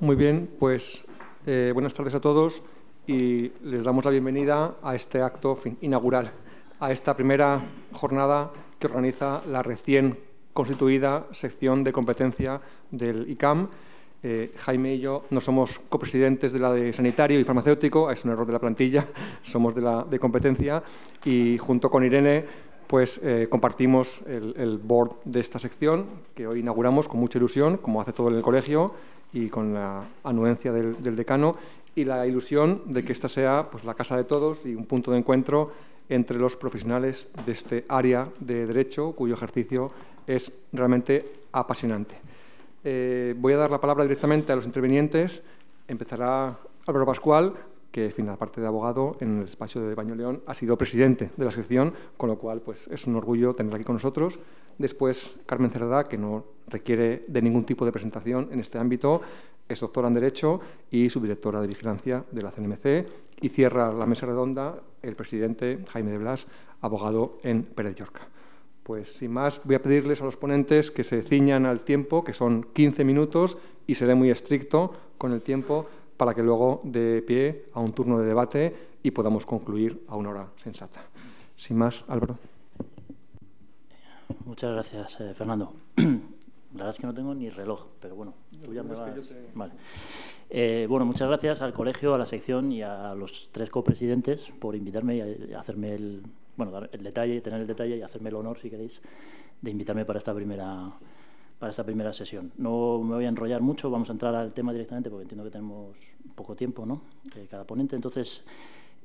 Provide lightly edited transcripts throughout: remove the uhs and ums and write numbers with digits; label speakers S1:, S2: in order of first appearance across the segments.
S1: Muy bien, pues buenas tardes a todos y les damos la bienvenida a este acto inaugural, a esta primera jornada que organiza la recién constituida sección de competencia del ICAM. Jaime y yo no somos copresidentes de la de sanitario y farmacéutico, es un error de la plantilla, somos de la de competencia y junto con Irene pues compartimos el board de esta sección que hoy inauguramos con mucha ilusión, como hace todo en el colegio y con la anuencia del decano y la ilusión de que esta sea pues, la casa de todos y un punto de encuentro entre los profesionales de este área de Derecho, cuyo ejercicio es realmente apasionante. Voy a dar la palabra directamente a los intervinientes. Empezará Álvaro Pascual, que, en fin, aparte de abogado, en el despacho de Baño León ha sido presidente de la sección, con lo cual pues, es un orgullo tenerla aquí con nosotros. Después, Carmen Cerdá, que no requiere de ningún tipo de presentación en este ámbito, es doctora en Derecho y subdirectora de Vigilancia de la CNMC. Y cierra la mesa redonda el presidente Jaime de Blas, abogado en Pérez Llorca. Pues, sin más, voy a pedirles a los ponentes que se ciñan al tiempo, que son 15 minutos, y seré muy estricto con el tiempo para que luego dé pie a un turno de debate y podamos concluir a una hora sensata. Sin más, Álvaro.
S2: Muchas gracias, Fernando. La verdad es que no tengo ni reloj, pero bueno, tú ya me vas... Vale. Bueno, muchas gracias al colegio, a la sección y a los tres copresidentes por invitarme y hacerme dar el detalle, tener el detalle y hacerme el honor, si queréis, de invitarme para esta primera sesión. No me voy a enrollar mucho, vamos a entrar al tema directamente porque entiendo que tenemos poco tiempo, ¿no? Cada ponente. Entonces,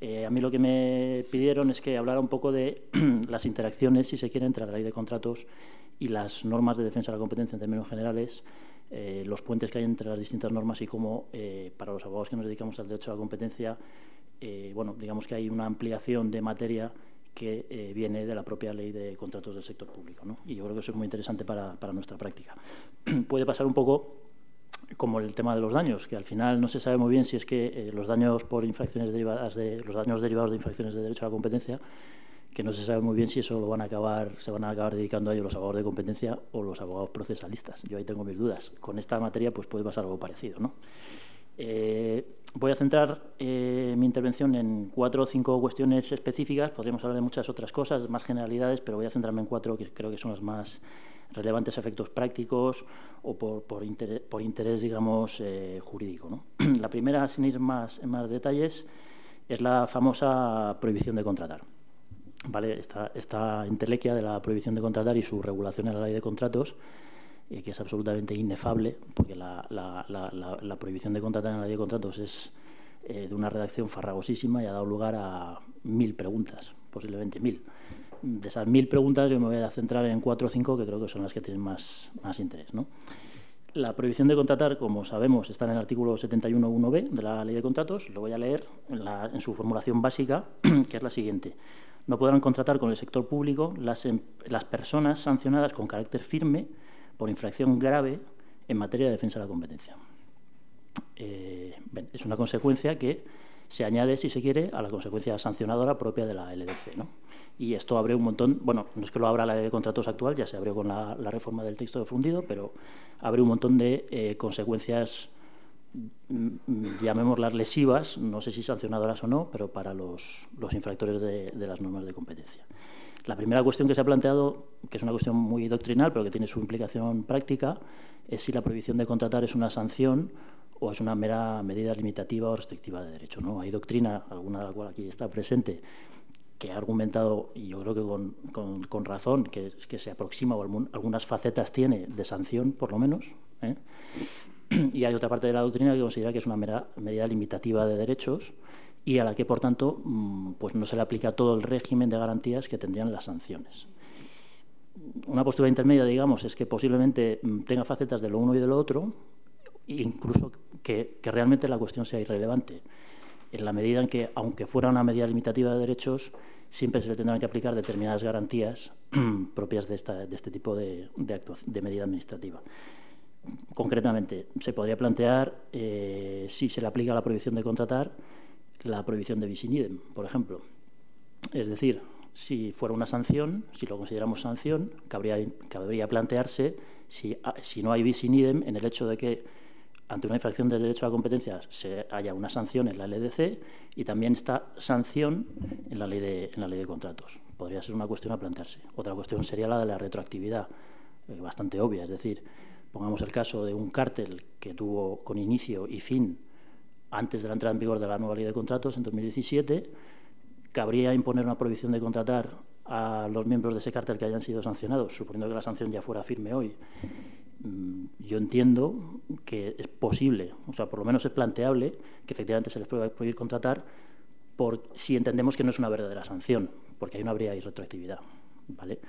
S2: a mí lo que me pidieron es que hablara un poco de las interacciones, si se quiere, entre la ley de contratos y las normas de defensa de la competencia en términos generales, los puentes que hay entre las distintas normas y cómo, para los abogados que nos dedicamos al derecho a la competencia, digamos que hay una ampliación de materia que viene de la propia ley de contratos del sector público, ¿no? Y yo creo que eso es muy interesante para nuestra práctica. Puede pasar un poco como el tema de los daños, que al final no se sabe muy bien si es que los daños por infracciones derivados de infracciones de derecho a la competencia, que no se sabe muy bien si eso se van a acabar dedicando a ello los abogados de competencia o los abogados procesalistas. Yo ahí tengo mis dudas. Con esta materia pues puede pasar algo parecido, ¿no? Voy a centrar mi intervención en 4 o 5 cuestiones específicas. Podríamos hablar de muchas otras cosas, más generalidades, pero voy a centrarme en 4 que creo que son las más relevantes a efectos prácticos o por interés, digamos, jurídico, ¿no? La primera, sin ir en más detalles, es la famosa prohibición de contratar. ¿Vale? Esta entelequia de la prohibición de contratar y su regulación en la ley de contratos, que es absolutamente inefable, porque la prohibición de contratar en la ley de contratos es de una redacción farragosísima y ha dado lugar a 1000 preguntas, posiblemente 1000. De esas 1000 preguntas yo me voy a centrar en 4 o 5 que creo que son las que tienen más interés, ¿no? La prohibición de contratar, como sabemos, está en el artículo 71.1b de la ley de contratos. Lo voy a leer en su formulación básica, que es la siguiente. No podrán contratar con el sector público las personas sancionadas con carácter firme por infracción grave en materia de defensa de la competencia. Es una consecuencia que se añade, si se quiere, a la consecuencia sancionadora propia de la LDC, ¿no? Y esto abre un montón, bueno, no es que lo abra la ley de contratos actual, ya se abrió con la reforma del texto de fundido, pero abre un montón de consecuencias, llamémoslas lesivas, no sé si sancionadoras o no, pero para los infractores de las normas de competencia. La primera cuestión que se ha planteado, que es una cuestión muy doctrinal, pero que tiene su implicación práctica, es si la prohibición de contratar es una sanción o es una mera medida limitativa o restrictiva de derecho, ¿no? Hay doctrina, alguna de la cual aquí está presente, que ha argumentado, y yo creo que con razón, que se aproxima o algunas facetas tiene de sanción, por lo menos, ¿eh? Y hay otra parte de la doctrina que considera que es una mera medida limitativa de derechos y a la que, por tanto, pues no se le aplica todo el régimen de garantías que tendrían las sanciones. Una postura intermedia, digamos, es que posiblemente tenga facetas de lo uno y de lo otro, e incluso que realmente la cuestión sea irrelevante, en la medida en que, aunque fuera una medida limitativa de derechos, siempre se le tendrán que aplicar determinadas garantías propias de este tipo de medida administrativa. Concretamente, se podría plantear, si se le aplica la prohibición de contratar, la prohibición de bis in idem, por ejemplo. Es decir, si fuera una sanción, si lo consideramos sanción, cabría plantearse si no hay bis in idem en el hecho de que ante una infracción del derecho a la competencia haya una sanción en la LDC y también esta sanción en la ley de contratos. Podría ser una cuestión a plantearse. Otra cuestión sería la de la retroactividad, bastante obvia. Es decir, pongamos el caso de un cártel que tuvo con inicio y fin antes de la entrada en vigor de la nueva ley de contratos en 2017, cabría imponer una prohibición de contratar a los miembros de ese cártel que hayan sido sancionados, suponiendo que la sanción ya fuera firme hoy. Yo entiendo que es posible, o sea, por lo menos es planteable que efectivamente se les pueda prohibir contratar si entendemos que no es una verdadera sanción, porque ahí no habría retroactividad, ¿vale?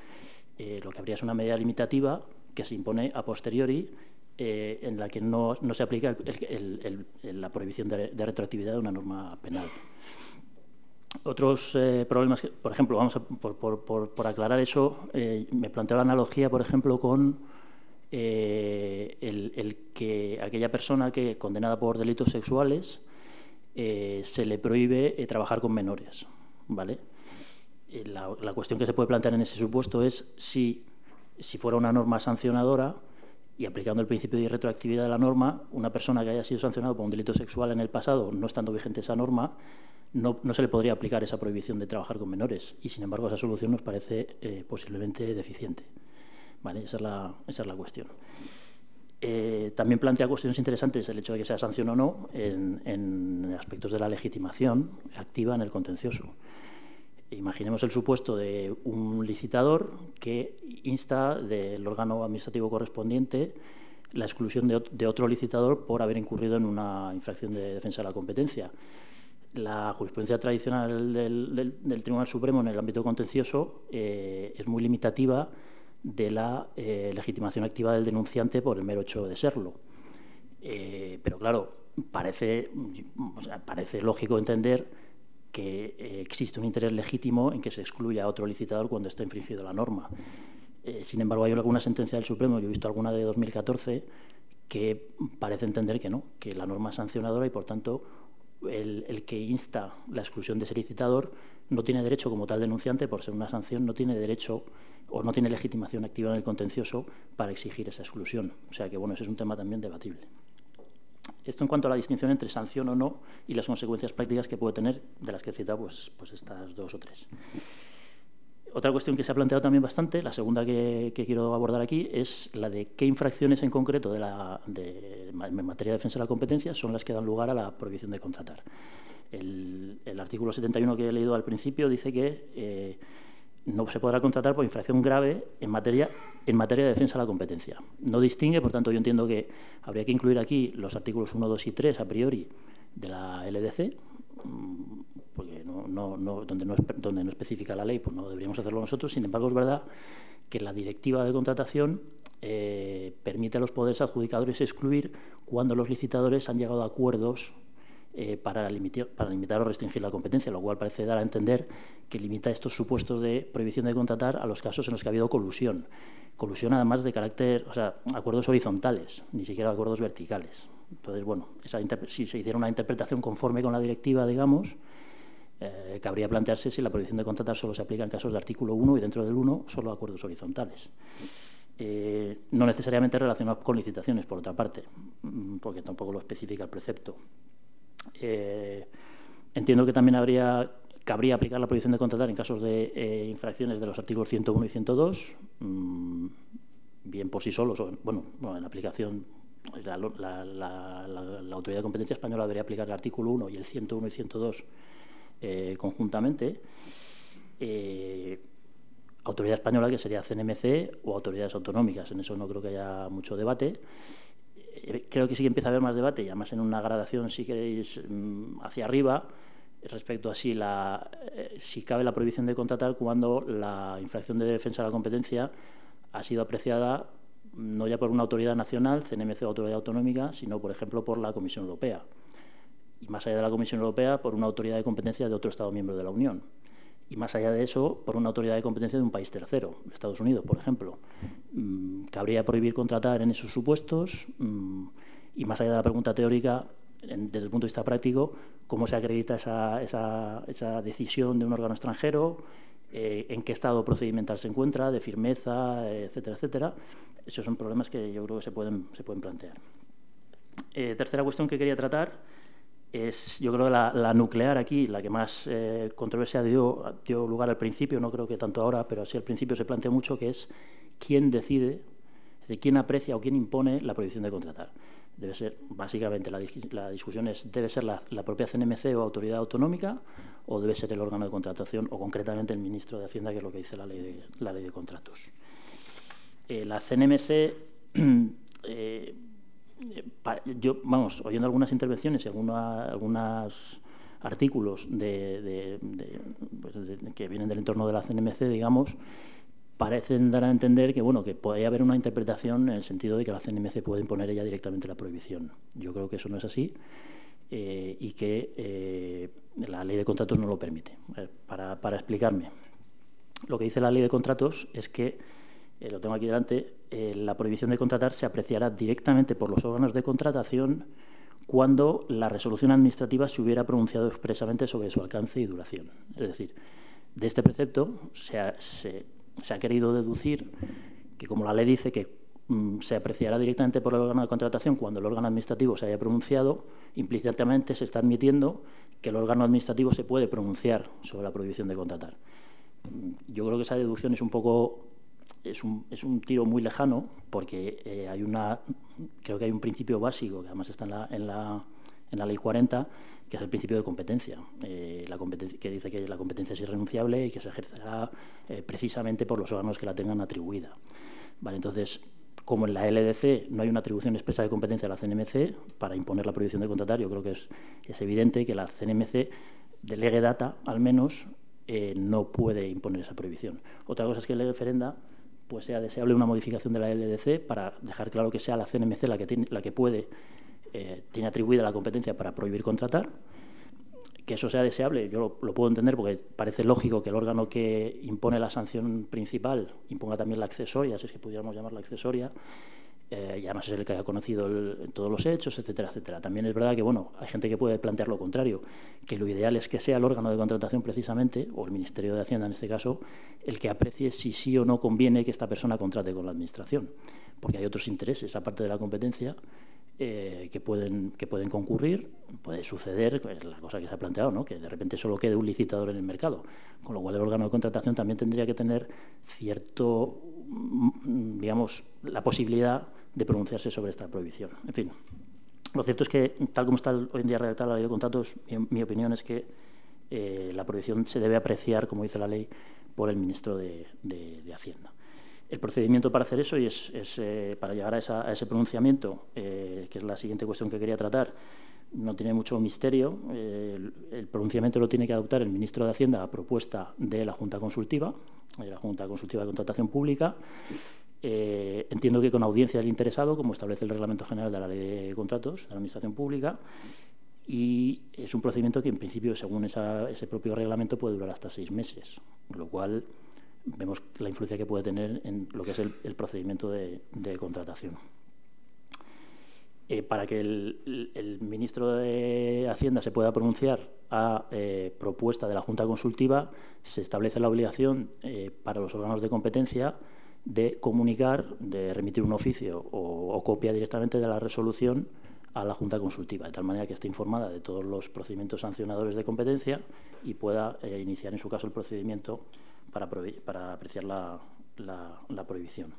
S2: Lo que habría es una medida limitativa que se impone a posteriori, en la que no se aplica la prohibición de retroactividad de una norma penal. Otros problemas, por ejemplo, por aclarar eso, me planteo la analogía, por ejemplo, con que aquella persona que condenada por delitos sexuales se le prohíbe trabajar con menores, ¿vale? La cuestión que se puede plantear en ese supuesto es si fuera una norma sancionadora y aplicando el principio de irretroactividad de la norma, una persona que haya sido sancionada por un delito sexual en el pasado, no estando vigente esa norma, no se le podría aplicar esa prohibición de trabajar con menores y, sin embargo, esa solución nos parece posiblemente deficiente. Vale, esa es la cuestión. También plantea cuestiones interesantes el hecho de que sea sanción o no en aspectos de la legitimación activa en el contencioso. Imaginemos el supuesto de un licitador que insta del órgano administrativo correspondiente la exclusión de otro licitador por haber incurrido en una infracción de defensa de la competencia. La jurisprudencia tradicional del Tribunal Supremo en el ámbito contencioso es muy limitativa de la legitimación activa del denunciante por el mero hecho de serlo. Pero claro, parece lógico entender que existe un interés legítimo en que se excluya a otro licitador cuando está infringido la norma. Sin embargo, hay alguna sentencia del Supremo, yo he visto alguna de 2014, que parece entender que no, que la norma es sancionadora y, por tanto, el que insta la exclusión de ese licitador no tiene derecho, como tal denunciante, por ser una sanción, no tiene derecho o no tiene legitimación activa en el contencioso para exigir esa exclusión. O sea que, bueno, ese es un tema también debatible. Esto en cuanto a la distinción entre sanción o no y las consecuencias prácticas que puede tener, de las que he citado pues estas dos o tres. Otra cuestión que se ha planteado también bastante, la segunda que quiero abordar aquí, es la de qué infracciones en concreto en materia de defensa de la competencia son las que dan lugar a la prohibición de contratar. El artículo 71 que he leído al principio dice que no se podrá contratar por infracción grave en materia de defensa de la competencia. No distingue, por tanto, yo entiendo que habría que incluir aquí los artículos 1, 2 y 3 a priori de la LDC, porque donde no especifica la ley, pues no deberíamos hacerlo nosotros. Sin embargo, es verdad que la directiva de contratación permite a los poderes adjudicadores excluir cuando los licitadores han llegado a acuerdos para limitar o restringir la competencia, lo cual parece dar a entender que limita estos supuestos de prohibición de contratar a los casos en los que ha habido colusión. Colusión, además, de carácter, o sea, acuerdos horizontales, ni siquiera acuerdos verticales. Entonces, bueno, si se hiciera una interpretación conforme con la directiva, digamos, cabría plantearse si la prohibición de contratar solo se aplica en casos de artículo 1 y dentro del 1 solo acuerdos horizontales. No necesariamente relacionados con licitaciones, por otra parte, porque tampoco lo especifica el precepto. Entiendo que también cabría aplicar la prohibición de contratar en casos de infracciones de los artículos 101 y 102, bien por sí solos, o, bueno, en aplicación, la Autoridad de Competencia Española debería aplicar el artículo 1 y el 101 y 102 conjuntamente. Autoridad española, que sería CNMC, o autoridades autonómicas. En eso no creo que haya mucho debate. Creo que sí que empieza a haber más debate, y además en una gradación, si queréis, hacia arriba, respecto a si cabe la prohibición de contratar cuando la infracción de defensa de la competencia ha sido apreciada no ya por una autoridad nacional, CNMC o autoridad autonómica, sino, por ejemplo, por la Comisión Europea. Y más allá de la Comisión Europea, por una autoridad de competencia de otro Estado miembro de la Unión. Y más allá de eso, por una autoridad de competencia de un país tercero, Estados Unidos, por ejemplo. Cabría prohibir contratar en esos supuestos y, más allá de la pregunta teórica, desde el punto de vista práctico, cómo se acredita esa decisión de un órgano extranjero, en qué estado procedimental se encuentra, de firmeza, etcétera, etcétera. Esos son problemas que yo creo que se pueden plantear. Tercera cuestión que quería tratar es, yo creo que la nuclear aquí, la que más controversia dio lugar al principio, no creo que tanto ahora, pero sí al principio se planteó mucho, que es quién decide, es decir, quién aprecia o quién impone la prohibición de contratar. Debe ser, básicamente, la discusión es, ¿debe ser la propia CNMC o autoridad autonómica o debe ser el órgano de contratación o concretamente el ministro de Hacienda, que es lo que dice la ley de contratos? La CNMC, vamos, oyendo algunas intervenciones y algunos artículos que vienen del entorno de la CNMC, digamos, parecen dar a entender que, bueno, que puede haber una interpretación en el sentido de que la CNMC puede imponer ella directamente la prohibición. Yo creo que eso no es así y que la ley de contratos no lo permite. Para explicarme, lo que dice la ley de contratos es que, lo tengo aquí delante, la prohibición de contratar se apreciará directamente por los órganos de contratación cuando la resolución administrativa se hubiera pronunciado expresamente sobre su alcance y duración. Es decir, de este precepto se ha querido deducir que, como la ley dice que se apreciará directamente por el órgano de contratación cuando el órgano administrativo se haya pronunciado, implícitamente se está admitiendo que el órgano administrativo se puede pronunciar sobre la prohibición de contratar. Yo creo que esa deducción es un poco... Es un tiro muy lejano, porque creo que hay un principio básico, que además está en la Ley 40, que es el principio de competencia, que dice que la competencia es irrenunciable y que se ejercerá precisamente por los órganos que la tengan atribuida. Vale, entonces, como en la LDC no hay una atribución expresa de competencia a la CNMC para imponer la prohibición de contratar, yo creo que es evidente que la CNMC, de lege data al menos, no puede imponer esa prohibición. Otra cosa es que el lege ferenda pues sea deseable una modificación de la LDC para dejar claro que sea la CNMC la que tiene atribuida la competencia para prohibir contratar. Que eso sea deseable, yo lo puedo entender porque parece lógico que el órgano que impone la sanción principal imponga también la accesoria, si es que pudiéramos llamarla accesoria, y además es el que ha conocido todos los hechos, etcétera, etcétera. También es verdad que, bueno, hay gente que puede plantear lo contrario, que lo ideal es que sea el órgano de contratación precisamente, o el Ministerio de Hacienda en este caso, el que aprecie si sí o no conviene que esta persona contrate con la Administración, porque hay otros intereses, aparte de la competencia, que pueden concurrir. Puede suceder, la cosa que se ha planteado, ¿no?, que de repente solo quede un licitador en el mercado, con lo cual el órgano de contratación también tendría que tener cierto, digamos, la posibilidad de pronunciarse sobre esta prohibición. En fin, lo cierto es que, tal como está hoy en día redactada la ley de contratos, mi opinión es que la prohibición se debe apreciar, como dice la ley, por el ministro de Hacienda. El procedimiento para hacer eso, y para llegar a ese pronunciamiento, que es la siguiente cuestión que quería tratar, no tiene mucho misterio. El pronunciamiento lo tiene que adoptar el ministro de Hacienda a propuesta de la Junta Consultiva, de Contratación Pública. Entiendo que con audiencia del interesado, como establece el Reglamento General de la Ley de Contratos de la Administración Pública, y es un procedimiento que, en principio, según ese propio reglamento, puede durar hasta 6 meses, con lo cual vemos la influencia que puede tener en lo que es el procedimiento de contratación. Para que el ministro de Hacienda se pueda pronunciar a propuesta de la Junta Consultiva, se establece la obligación para los órganos de competencia de comunicar, de remitir un oficio o copia directamente de la resolución a la Junta Consultiva, de tal manera que esté informada de todos los procedimientos sancionadores de competencia y pueda iniciar, en su caso, el procedimiento para apreciar la prohibición.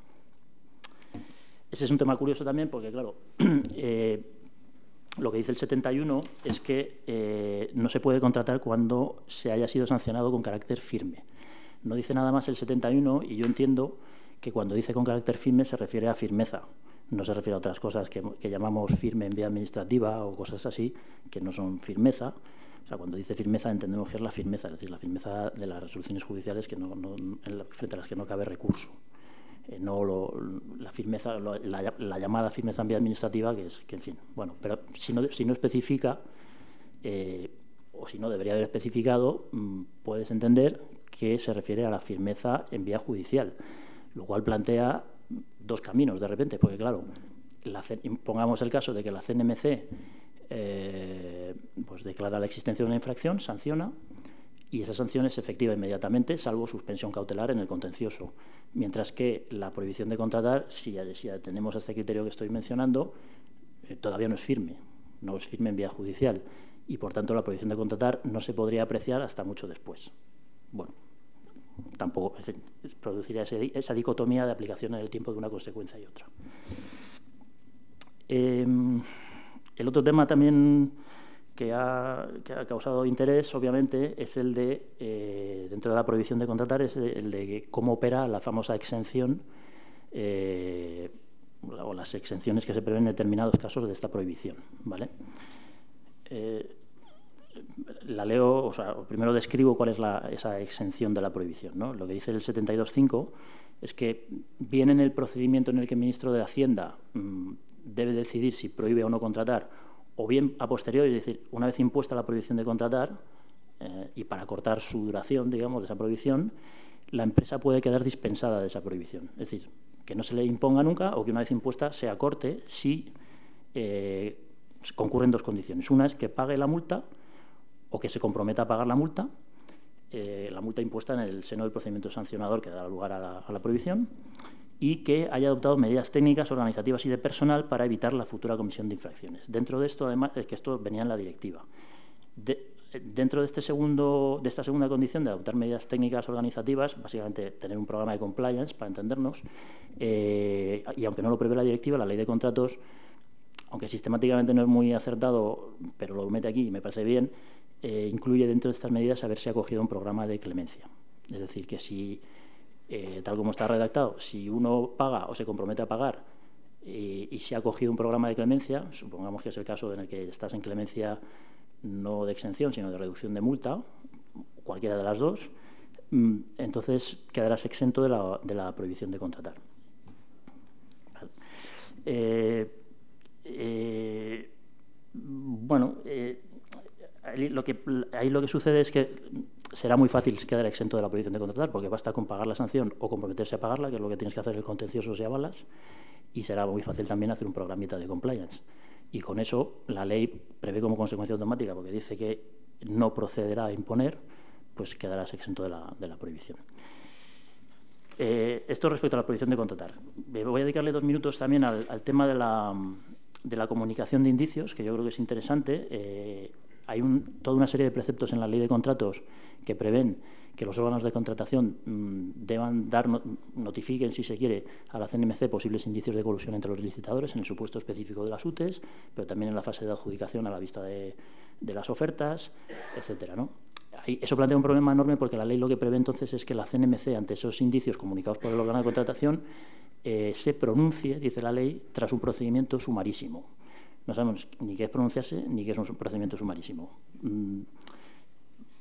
S2: Ese es un tema curioso también porque, claro, lo que dice el 71 es que no se puede contratar cuando se haya sido sancionado con carácter firme. No dice nada más el 71 y yo entiendo que cuando dice con carácter firme se refiere a firmeza. No se refiere a otras cosas que llamamos firme en vía administrativa o cosas así, que no son firmeza. O sea, cuando dice firmeza entendemos que es la firmeza, es decir, la firmeza de las resoluciones judiciales frente a las que no cabe recurso. La firmeza, la llamada firmeza en vía administrativa, que en fin, bueno, pero si no especifica, o si no debería haber especificado, puedes entender que se refiere a la firmeza en vía judicial, lo cual plantea dos caminos de repente, porque claro, pongamos el caso de que la CNMC pues declara la existencia de una infracción, sanciona, y esa sanción es efectiva inmediatamente, salvo suspensión cautelar en el contencioso. Mientras que la prohibición de contratar, si atendemos a este criterio que estoy mencionando, todavía no es firme en vía judicial y, por tanto, la prohibición de contratar no se podría apreciar hasta mucho después. Bueno, tampoco produciría esa dicotomía de aplicación en el tiempo de una consecuencia y otra. El otro tema también que ha causado interés, obviamente, es el de, dentro de la prohibición de contratar, es el de cómo opera la famosa exención o las exenciones que se prevén en determinados casos de esta prohibición, ¿vale? La leo, o sea, primero describo cuál es esa exención de la prohibición, ¿no? Lo que dice el 72.5 es que bien en el procedimiento en el que el ministro de Hacienda debe decidir si prohíbe o no contratar, o bien a posteriori, es decir, una vez impuesta la prohibición de contratar, y para cortar su duración, digamos, de esa prohibición, la empresa puede quedar dispensada de esa prohibición. Es decir, que no se le imponga nunca o que una vez impuesta se acorte si concurren dos condiciones. Una es que pague la multa o que se comprometa a pagar la multa impuesta en el seno del procedimiento sancionador que da lugar a la prohibición, y que haya adoptado medidas técnicas, organizativas y de personal para evitar la futura comisión de infracciones. Dentro de esto, además, es que esto venía en la directiva. Dentro de esta segunda condición de adoptar medidas técnicas organizativas, básicamente tener un programa de compliance, para entendernos, y aunque no lo prevé la directiva, la ley de contratos, aunque sistemáticamente no es muy acertado, pero lo mete aquí y me parece bien, incluye dentro de estas medidas haberse acogido a un programa de clemencia. Es decir, que si, tal como está redactado, si uno paga o se compromete a pagar y se ha acogido un programa de clemencia, supongamos que es el caso en el que estás en clemencia no de exención, sino de reducción de multa, cualquiera de las dos, entonces quedarás exento de la prohibición de contratar. Ahí lo que sucede es que será muy fácil quedar exento de la prohibición de contratar, porque basta con pagar la sanción o comprometerse a pagarla, que es lo que tienes que hacer el contencioso si avalas, y será muy fácil también hacer un programita de compliance. Y con eso la ley prevé como consecuencia automática, porque dice que no procederá a imponer, pues quedarás exento de la prohibición. Esto respecto a la prohibición de contratar. Voy a dedicarle 2 minutos también al tema de la comunicación de indicios, que yo creo que es interesante. Hay toda una serie de preceptos en la ley de contratos que prevén que los órganos de contratación notifiquen, si se quiere, a la CNMC posibles indicios de colusión entre los licitadores en el supuesto específico de las UTEs, pero también en la fase de adjudicación a la vista de las ofertas, etcétera, ¿no? Eso plantea un problema enorme, porque la ley lo que prevé entonces es que la CNMC, ante esos indicios comunicados por el órgano de contratación, se pronuncie, dice la ley, tras un procedimiento sumarísimo. No sabemos ni qué es pronunciarse ni qué es un procedimiento sumarísimo.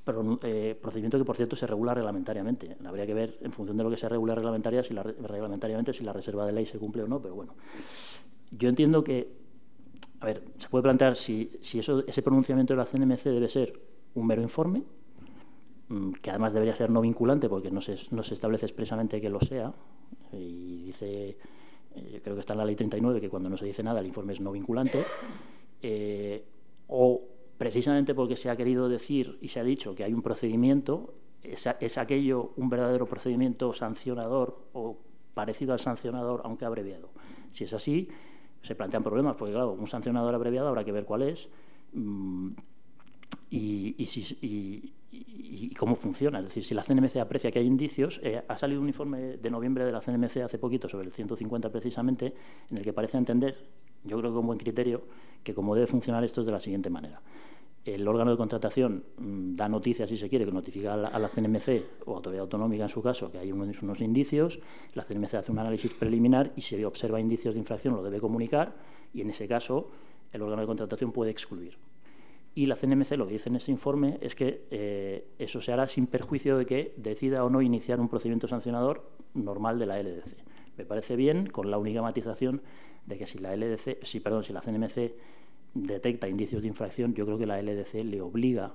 S2: Procedimiento que, por cierto, se regula reglamentariamente. Habría que ver, en función de lo que se regula reglamentariamente, si la reserva de ley se cumple o no, pero bueno. Yo entiendo que, a ver, se puede plantear si ese pronunciamiento de la CNMC debe ser un mero informe, que además debería ser no vinculante, porque no se establece expresamente que lo sea, y dice, creo que está en la ley 39, que cuando no se dice nada el informe es no vinculante, o precisamente porque se ha querido decir y se ha dicho que hay un procedimiento, es aquello un verdadero procedimiento sancionador o parecido al sancionador, aunque abreviado. Si es así, se plantean problemas, porque claro, un sancionador abreviado habrá que ver cuál es, y cómo funciona. Es decir, si la CNMC aprecia que hay indicios, ha salido un informe de noviembre de la CNMC hace poquito, sobre el 150 precisamente, en el que parece entender, yo creo que con buen criterio, que cómo debe funcionar esto es de la siguiente manera. El órgano de contratación da noticias, si se quiere, que notifica a la CNMC o autoridad autonómica, en su caso, que hay unos indicios. La CNMC hace un análisis preliminar y, si observa indicios de infracción, lo debe comunicar, y en ese caso el órgano de contratación puede excluir. Y la CNMC lo que dice en ese informe es que eso se hará sin perjuicio de que decida o no iniciar un procedimiento sancionador normal de la LDC. Me parece bien, con la única matización de que si la CNMC detecta indicios de infracción, yo creo que la LDC le obliga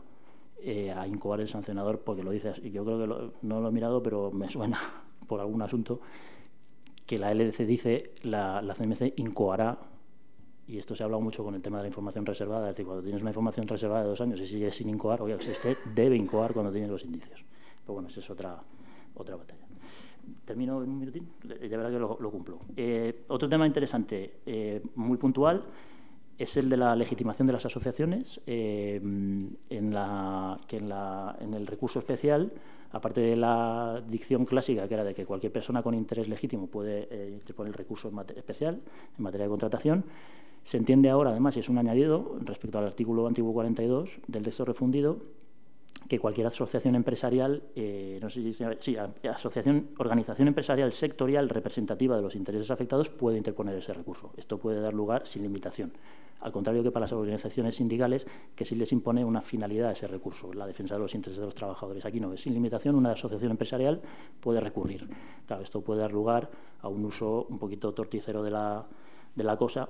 S2: a incoar el sancionador, porque lo dice así. Yo creo que no lo he mirado, pero me suena por algún asunto que la LDC dice la CNMC incoará. Y esto se ha hablado mucho con el tema de la información reservada. Es decir, cuando tienes una información reservada de 2 años y sigues sin incoar, oye, usted debe incoar cuando tienes los indicios. Pero bueno, esa es otra batalla. Termino en un minutín, ya verá que lo cumplo. Otro tema interesante, muy puntual, es el de la legitimación de las asociaciones, en el recurso especial, aparte de la dicción clásica, que era de que cualquier persona con interés legítimo puede interponer el recurso especial en materia de contratación, se entiende ahora, además, y es un añadido respecto al artículo antiguo 42 del texto refundido, que cualquier asociación empresarial, organización empresarial sectorial representativa de los intereses afectados puede interponer ese recurso. Esto puede dar lugar sin limitación, al contrario que para las organizaciones sindicales, que sí les impone una finalidad a ese recurso, la defensa de los intereses de los trabajadores. Aquí no, es sin limitación, una asociación empresarial puede recurrir. Claro, esto puede dar lugar a un uso un poquito torticero de la cosa,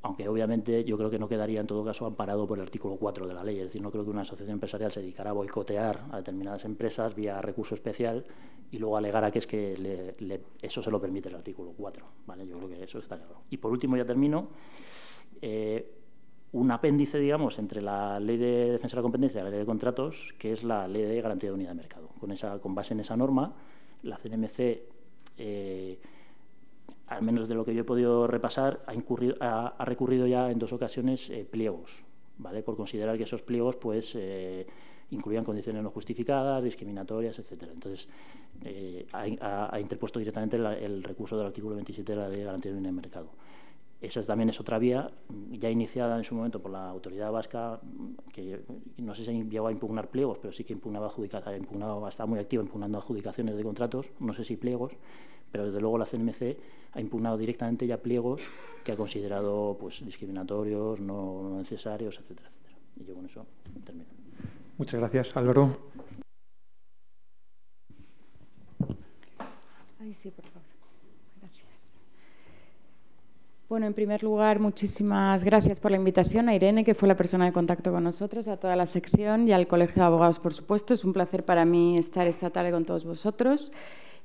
S2: aunque obviamente yo creo que no quedaría en todo caso amparado por el artículo 4 de la ley. Es decir, no creo que una asociación empresarial se dedicara a boicotear a determinadas empresas vía recurso especial y luego alegara que es que eso se lo permite el artículo 4. ¿Vale? Yo creo que eso está claro. Y por último, ya termino, un apéndice, digamos, entre la Ley de Defensa de la Competencia y la Ley de Contratos, que es la Ley de Garantía de Unidad de Mercado. Con base en esa norma, la CNMC, al menos de lo que yo he podido repasar, ha recurrido ya en 2 ocasiones pliegos, ¿vale? Por considerar que esos pliegos pues, incluían condiciones no justificadas, discriminatorias, etc. Entonces, ha interpuesto directamente el recurso del artículo 27 de la Ley de Garantía de Unidad de Mercado. Esa también es otra vía, ya iniciada en su momento por la autoridad vasca, que no sé si llegó a impugnar pliegos, pero sí que estaba muy activa impugnando adjudicaciones de contratos, no sé si pliegos, pero desde luego la CNMC ha impugnado directamente ya pliegos que ha considerado pues, discriminatorios, no necesarios, etcétera, etcétera. Y yo con eso termino.
S1: Muchas gracias, Álvaro.
S3: Ay, sí, por favor. Gracias. Bueno, en primer lugar, muchísimas gracias por la invitación a Irene, que fue la persona de contacto con nosotros, a toda la sección y al Colegio de Abogados, por supuesto. Es un placer para mí estar esta tarde con todos vosotros.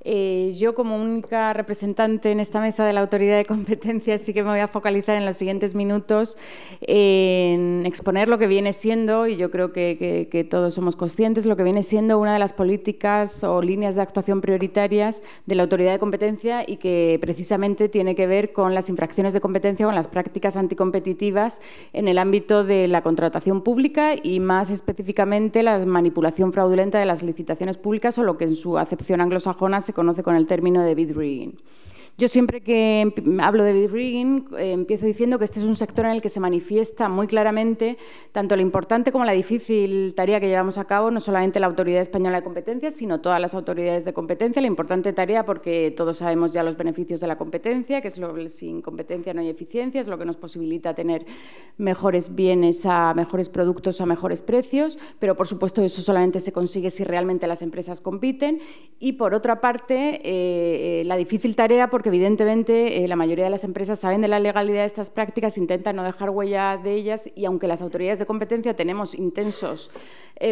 S3: Yo, como única representante en esta mesa de la Autoridad de Competencia, sí que me voy a focalizar en los siguientes minutos en exponer lo que viene siendo, y yo creo que todos somos conscientes, lo que viene siendo una de las políticas o líneas de actuación prioritarias de la Autoridad de Competencia y que precisamente tiene que ver con las infracciones de competencia, con las prácticas anticompetitivas en el ámbito de la contratación pública y más específicamente la manipulación fraudulenta de las licitaciones públicas o lo que en su acepción anglosajona se conoce con el término de bid rigging. Yo siempre que hablo de bid rigging empiezo diciendo que este es un sector en el que se manifiesta muy claramente tanto la importante como la difícil tarea que llevamos a cabo, no solamente la Autoridad Española de Competencia, sino todas las autoridades de competencia. La importante tarea porque todos sabemos ya los beneficios de la competencia, que es sin competencia no hay eficiencia, es lo que nos posibilita tener mejores bienes a mejores productos a mejores precios, pero por supuesto eso solamente se consigue si realmente las empresas compiten. Y por otra parte, la difícil tarea porque evidentemente la mayoría de las empresas saben de la legalidad de estas prácticas, intentan no dejar huella de ellas y aunque las autoridades de competencia tenemos intensos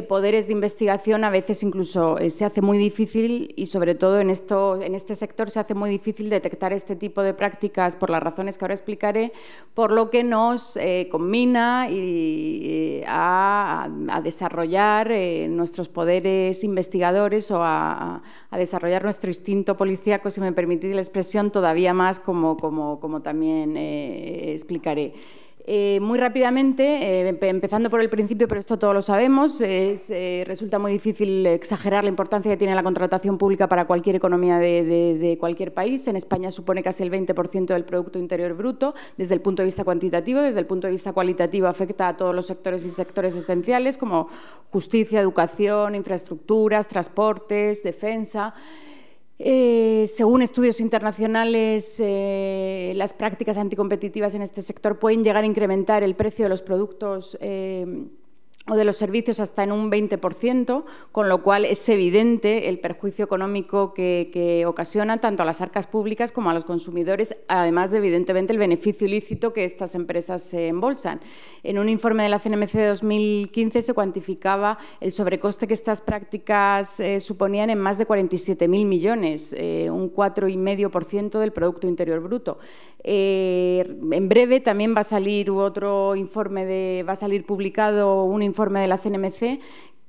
S3: poderes de investigación, a veces incluso se hace muy difícil y sobre todo en este sector se hace muy difícil detectar este tipo de prácticas por las razones que ahora explicaré, por lo que nos conmina a desarrollar nuestros poderes investigadores o a desarrollar nuestro instinto policíaco, si me permitís la expresión, todavía más como también explicaré. Muy rápidamente, empezando por el principio, pero esto todos lo sabemos, resulta muy difícil exagerar la importancia que tiene la contratación pública para cualquier economía de cualquier país. En España supone casi el 20% del Producto Interior Bruto. Desde el punto de vista cuantitativo, desde el punto de vista cualitativo, afecta a todos los sectores y sectores esenciales como justicia, educación, infraestructuras, transportes, defensa. Según estudios internacionales, las prácticas anticompetitivas en este sector pueden llegar a incrementar el precio de los productos o de los servicios hasta en un 20%, con lo cual es evidente el perjuicio económico que ocasiona tanto a las arcas públicas como a los consumidores, además de, evidentemente, el beneficio ilícito que estas empresas se embolsan. En un informe de la CNMC de 2015 se cuantificaba el sobrecoste que estas prácticas suponían en más de 47.000 millones, un 4,5% del Producto Interior Bruto. En breve también va a salir publicado un informe de la CNMC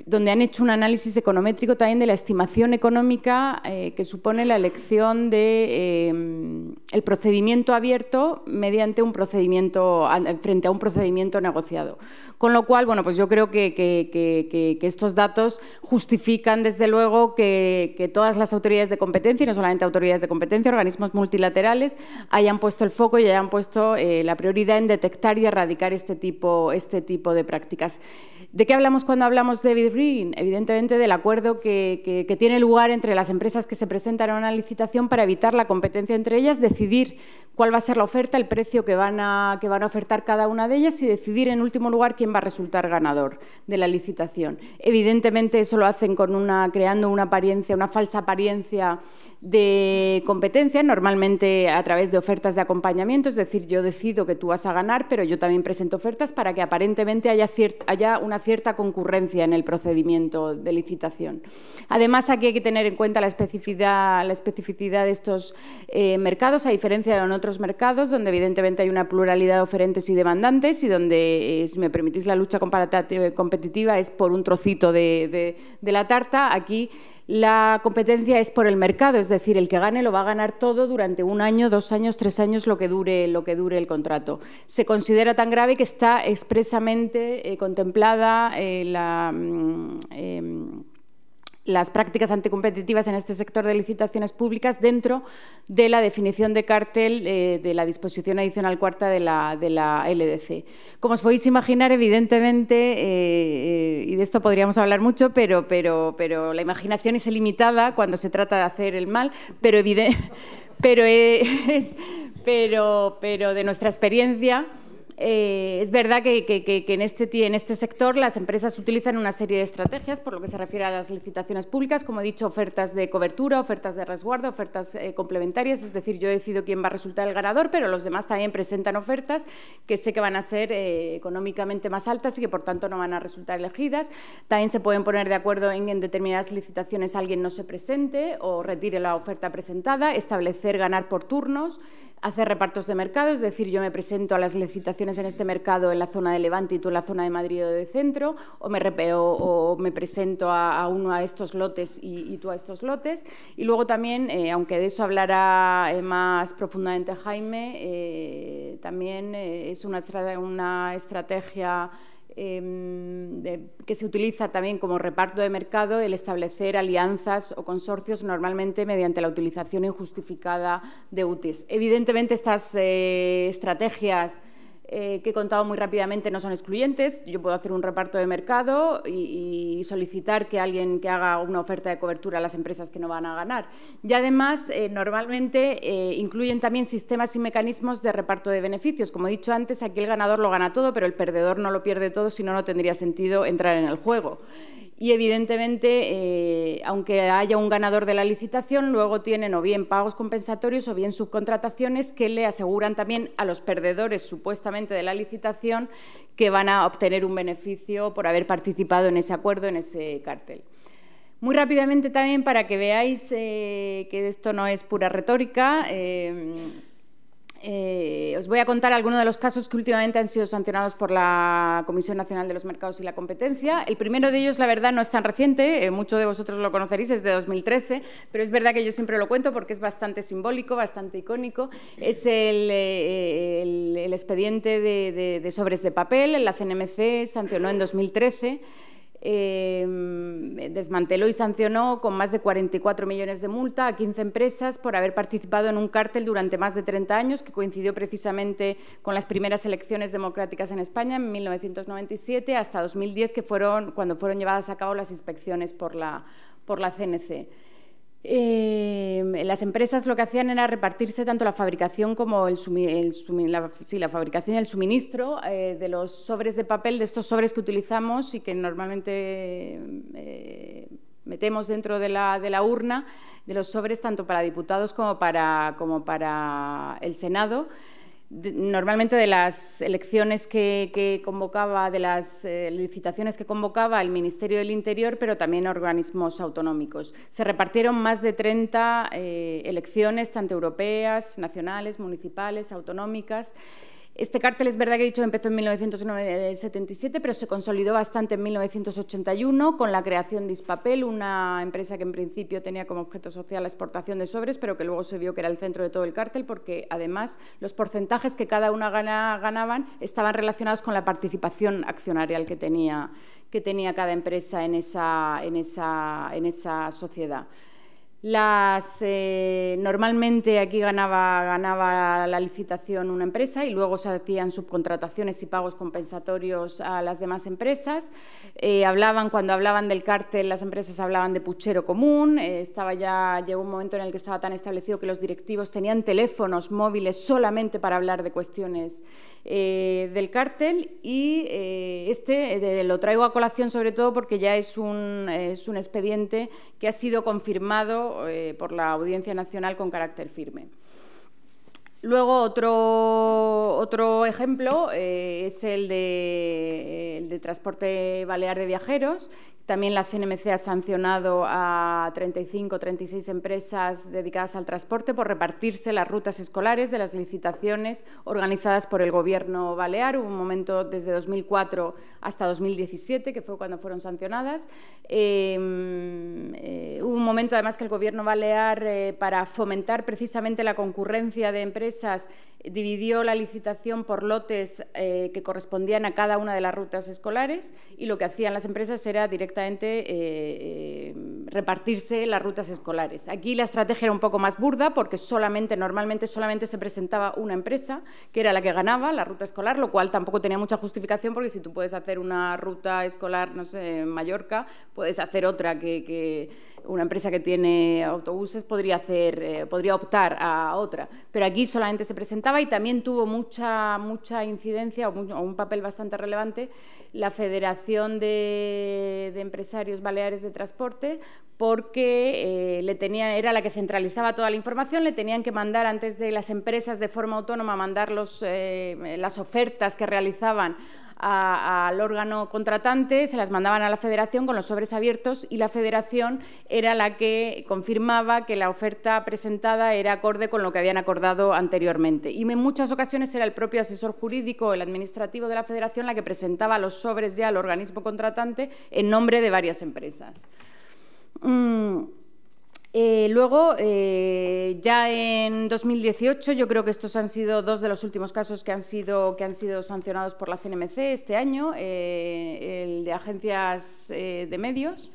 S3: donde han hecho un análisis econométrico también de la estimación económica que supone la elección de el procedimiento abierto mediante un procedimiento, frente a un procedimiento negociado. Con lo cual, bueno, pues yo creo que estos datos justifican, desde luego, que todas las autoridades de competencia, y no solamente autoridades de competencia, organismos multilaterales, hayan puesto el foco y hayan puesto la prioridad en detectar y erradicar este tipo de prácticas. ¿De qué hablamos cuando hablamos de bid rigging? Evidentemente del acuerdo que tiene lugar entre las empresas que se presentan a una licitación para evitar la competencia entre ellas, decidir cuál va a ser la oferta, el precio que van a ofertar cada una de ellas y decidir, en último lugar, quién va a resultar ganador de la licitación. Evidentemente eso lo hacen creando una falsa apariencia de competencia, normalmente a través de ofertas de acompañamiento, es decir, yo decido que tú vas a ganar, pero yo también presento ofertas para que aparentemente haya una cierta concurrencia en el procedimiento de licitación. Además, aquí hay que tener en cuenta la especificidad de estos mercados, a diferencia de en otros mercados, donde evidentemente hay una pluralidad de oferentes y demandantes y donde, si me permitís, la lucha competitiva es por un trocito de la tarta. Aquí la competencia es por el mercado, es decir, el que gane lo va a ganar todo durante 1 año, 2 años, 3 años, lo que dure el contrato. Se considera tan grave que está expresamente contemplada las prácticas anticompetitivas en este sector de licitaciones públicas dentro de la definición de cártel de la disposición adicional 4ª de la LDC. Como os podéis imaginar, evidentemente, y de esto podríamos hablar mucho, pero la imaginación es ilimitada cuando se trata de hacer el mal, pero de nuestra experiencia, es verdad que en este sector las empresas utilizan una serie de estrategias por lo que se refiere a las licitaciones públicas, como he dicho, ofertas de cobertura, ofertas de resguardo, ofertas complementarias, es decir, yo decido quién va a resultar el ganador, pero los demás también presentan ofertas que sé que van a ser económicamente más altas y que por tanto no van a resultar elegidas. También se pueden poner de acuerdo en determinadas licitaciones alguien no se presente o retire la oferta presentada, establecer ganar por turnos, hacer repartos de mercado, es decir, yo me presento a las licitaciones en este mercado en la zona de Levante y tú en la zona de Madrid o de Centro, o me presento a uno a estos lotes y tú a estos lotes. Y luego también, aunque de eso hablará más profundamente Jaime, también es una estrategia que se utiliza también como reparto de mercado el establecer alianzas o consorcios normalmente mediante la utilización injustificada de UTIs. Evidentemente estas estrategias que he contado muy rápidamente no son excluyentes. Yo puedo hacer un reparto de mercado y solicitar que alguien que haga una oferta de cobertura a las empresas que no van a ganar. Y además, normalmente incluyen también sistemas y mecanismos de reparto de beneficios. Como he dicho antes, aquí el ganador lo gana todo, pero el perdedor no lo pierde todo, si no, no tendría sentido entrar en el juego. Y, evidentemente, aunque haya un ganador de la licitación, luego tienen o bien pagos compensatorios o bien subcontrataciones que le aseguran también a los perdedores, supuestamente, de la licitación que van a obtener un beneficio por haber participado en ese acuerdo, en ese cártel. Muy rápidamente también, para que veáis que esto no es pura retórica, os voy a contar algunos de los casos que últimamente han sido sancionados por la Comisión Nacional de los Mercados y la Competencia. El primero de ellos, la verdad, no es tan reciente, muchos de vosotros lo conoceréis, es de 2013, pero es verdad que yo siempre lo cuento porque es bastante simbólico, bastante icónico. Es el expediente de sobres de papel. La CNMC sancionó en 2013. Desmanteló y sancionó con más de 44 millones de multa a 15 empresas por haber participado en un cártel durante más de 30 años, que coincidió precisamente con las primeras elecciones democráticas en España en 1997 hasta 2010, que cuando fueron llevadas a cabo las inspecciones por la CNC. Las empresas lo que hacían era repartirse tanto la fabricación como la fabricación y el suministro de los sobres de papel, de estos sobres que utilizamos y que normalmente metemos dentro de la urna, de los sobres tanto para diputados como para el Senado. Normalmente de las elecciones que convocaba, de las licitaciones que convocaba el Ministerio del Interior, pero también organismos autonómicos. Se repartieron más de 30 elecciones, tanto europeas, nacionales, municipales, autonómicas. Este cártel es verdad que he dicho que empezó en 1977, pero se consolidó bastante en 1981 con la creación de Hispapel, una empresa que en principio tenía como objeto social la exportación de sobres, pero que luego se vio que era el centro de todo el cártel, porque además los porcentajes que cada una ganaban estaban relacionados con la participación accionarial que tenía cada empresa en esa sociedad. Normalmente aquí ganaba la licitación una empresa y luego se hacían subcontrataciones y pagos compensatorios a las demás empresas. Cuando hablaban del cártel, las empresas hablaban de puchero común. Llegó un momento en el que estaba tan establecido que los directivos tenían teléfonos móviles solamente para hablar de cuestiones del cártel, y lo traigo a colación sobre todo porque ya es un expediente que ha sido confirmado por la Audiencia Nacional con carácter firme. Luego, otro ejemplo es el de transporte balear de viajeros. También la CNMC ha sancionado a 35 o 36 empresas dedicadas al transporte por repartirse las rutas escolares de las licitaciones organizadas por el Gobierno balear. Hubo un momento desde 2004 hasta 2017, que fue cuando fueron sancionadas. Hubo un momento, además, que el Gobierno balear, para fomentar precisamente la concurrencia de empresas, dividió la licitación por lotes que correspondían a cada una de las rutas escolares, y lo que hacían las empresas era directamente repartirse las rutas escolares. Aquí la estrategia era un poco más burda porque normalmente solamente se presentaba una empresa, que era la que ganaba la ruta escolar, lo cual tampoco tenía mucha justificación, porque si tú puedes hacer una ruta escolar, no sé, en Mallorca, puedes hacer otra que una empresa que tiene autobuses podría optar a otra. Pero aquí solamente se presentaba, y también tuvo mucha incidencia o un papel bastante relevante la Federación de Empresarios Baleares de Transporte, porque era la que centralizaba toda la información. Le tenían que mandar, antes de las empresas de forma autónoma, mandar las ofertas que realizaban al órgano contratante, se las mandaban a la Federación con los sobres abiertos, y la Federación era la que confirmaba que la oferta presentada era acorde con lo que habían acordado anteriormente. Y en muchas ocasiones era el propio asesor jurídico, el administrativo de la Federación, la que presentaba los sobres ya al organismo contratante en nombre de varias empresas. Luego, ya en 2018, yo creo que estos han sido dos de los últimos casos que han sido sancionados por la CNMC este año, el de agencias de medios,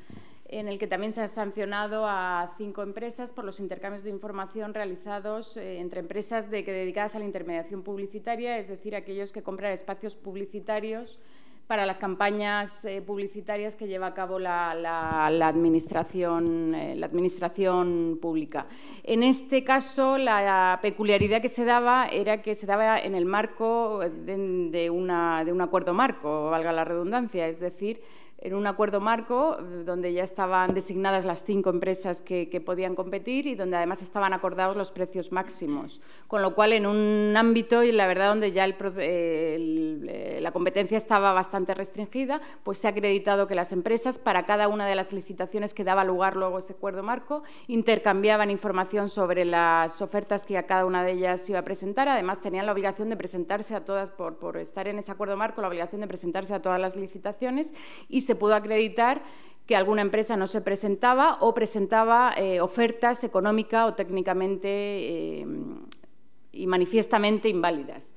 S3: en el que también se han sancionado a 5 empresas por los intercambios de información realizados entre empresas dedicadas a la intermediación publicitaria, es decir, aquellos que compran espacios publicitarios para las campañas publicitarias que lleva a cabo la administración pública. En este caso, la peculiaridad que se daba era que se daba en el marco de un acuerdo marco, valga la redundancia, es decir, en un acuerdo marco donde ya estaban designadas las 5 empresas que podían competir, y donde además estaban acordados los precios máximos, con lo cual en un ámbito, y la verdad donde ya la competencia estaba bastante restringida, pues se ha acreditado que las empresas, para cada una de las licitaciones que daba lugar luego ese acuerdo marco, intercambiaban información sobre las ofertas que a cada una de ellas iba a presentar. Además, tenían la obligación de presentarse a todas, por estar en ese acuerdo marco, la obligación de presentarse a todas las licitaciones, y se pudo acreditar que alguna empresa no se presentaba o presentaba ofertas económica o técnicamente y manifiestamente inválidas.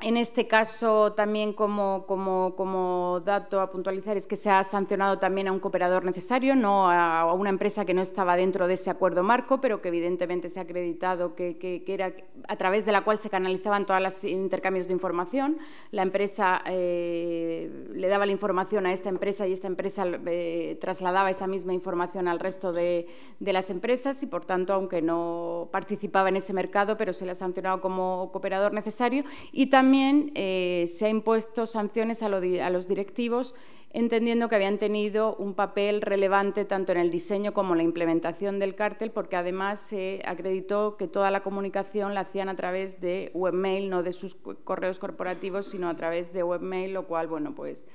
S3: En este caso, también como dato a puntualizar, es que se ha sancionado también a un cooperador necesario, no a una empresa que no estaba dentro de ese acuerdo marco, pero que evidentemente se ha acreditado que era a través de la cual se canalizaban todos los intercambios de información. La empresa le daba la información a esta empresa, y esta empresa trasladaba esa misma información al resto de las empresas, y por tanto, aunque no participaba en ese mercado, pero se le ha sancionado como cooperador necesario. Y también se ha impuesto sanciones a los directivos, entendiendo que habían tenido un papel relevante tanto en el diseño como en la implementación del cártel, porque además se acreditó que toda la comunicación la hacían a través de webmail, no de sus correos corporativos, sino a través de webmail, lo cual, bueno, pues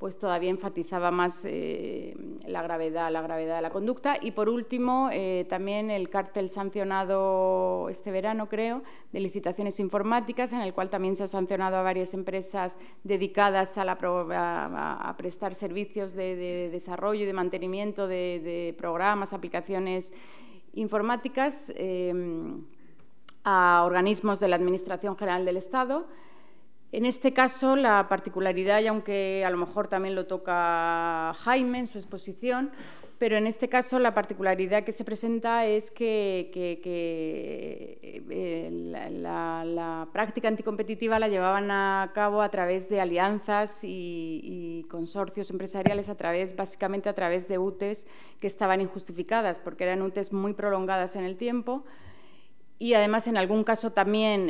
S3: pues todavía enfatizaba más la gravedad de la conducta. Y por último, también el cártel sancionado este verano, creo, de licitaciones informáticas, en el cual también se ha sancionado a varias empresas dedicadas a prestar servicios de desarrollo y de mantenimiento de programas, aplicaciones informáticas a organismos de la Administración General del Estado. En este caso, la particularidad, y aunque a lo mejor también lo toca Jaime en su exposición, pero en este caso la particularidad que se presenta es que la práctica anticompetitiva la llevaban a cabo a través de alianzas y consorcios empresariales, básicamente a través de UTEs que estaban injustificadas, porque eran UTEs muy prolongadas en el tiempo. Y además, en algún caso también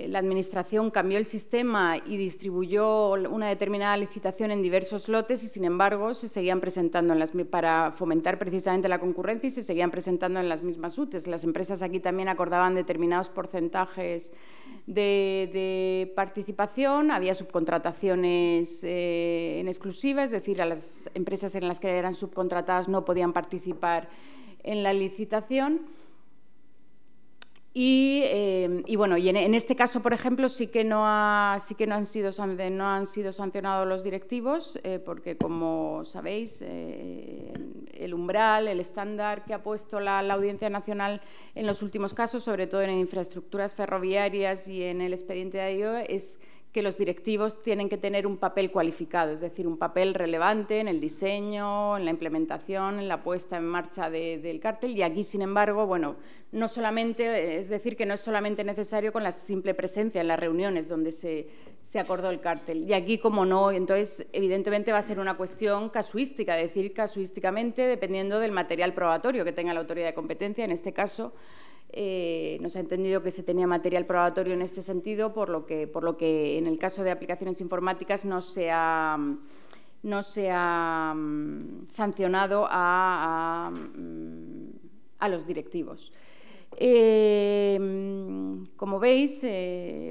S3: la Administración cambió el sistema y distribuyó una determinada licitación en diversos lotes y, sin embargo, se seguían presentando para fomentar precisamente la concurrencia y se seguían presentando en las mismas UTEs. Las empresas aquí también acordaban determinados porcentajes de participación, había subcontrataciones en exclusiva, es decir, a las empresas en las que eran subcontratadas no podían participar en la licitación. Y en este caso, por ejemplo, sí que no han sido sancionados los directivos, porque, como sabéis, el umbral, el estándar que ha puesto la Audiencia Nacional en los últimos casos, sobre todo en infraestructuras ferroviarias y en el expediente de AIO, es que los directivos tienen que tener un papel cualificado, es decir, un papel relevante en el diseño, en la implementación, en la puesta en marcha del cártel. Y aquí, sin embargo, bueno, no solamente, es decir, que no es solamente necesario con la simple presencia en las reuniones donde se acordó el cártel. Y aquí, como no, entonces, evidentemente va a ser una cuestión casuística, es decir, casuísticamente, dependiendo del material probatorio que tenga la autoridad de competencia. En este caso, no se ha entendido que se tenía material probatorio en este sentido, por lo que en el caso de aplicaciones informáticas no se ha sancionado a los directivos. Como veis,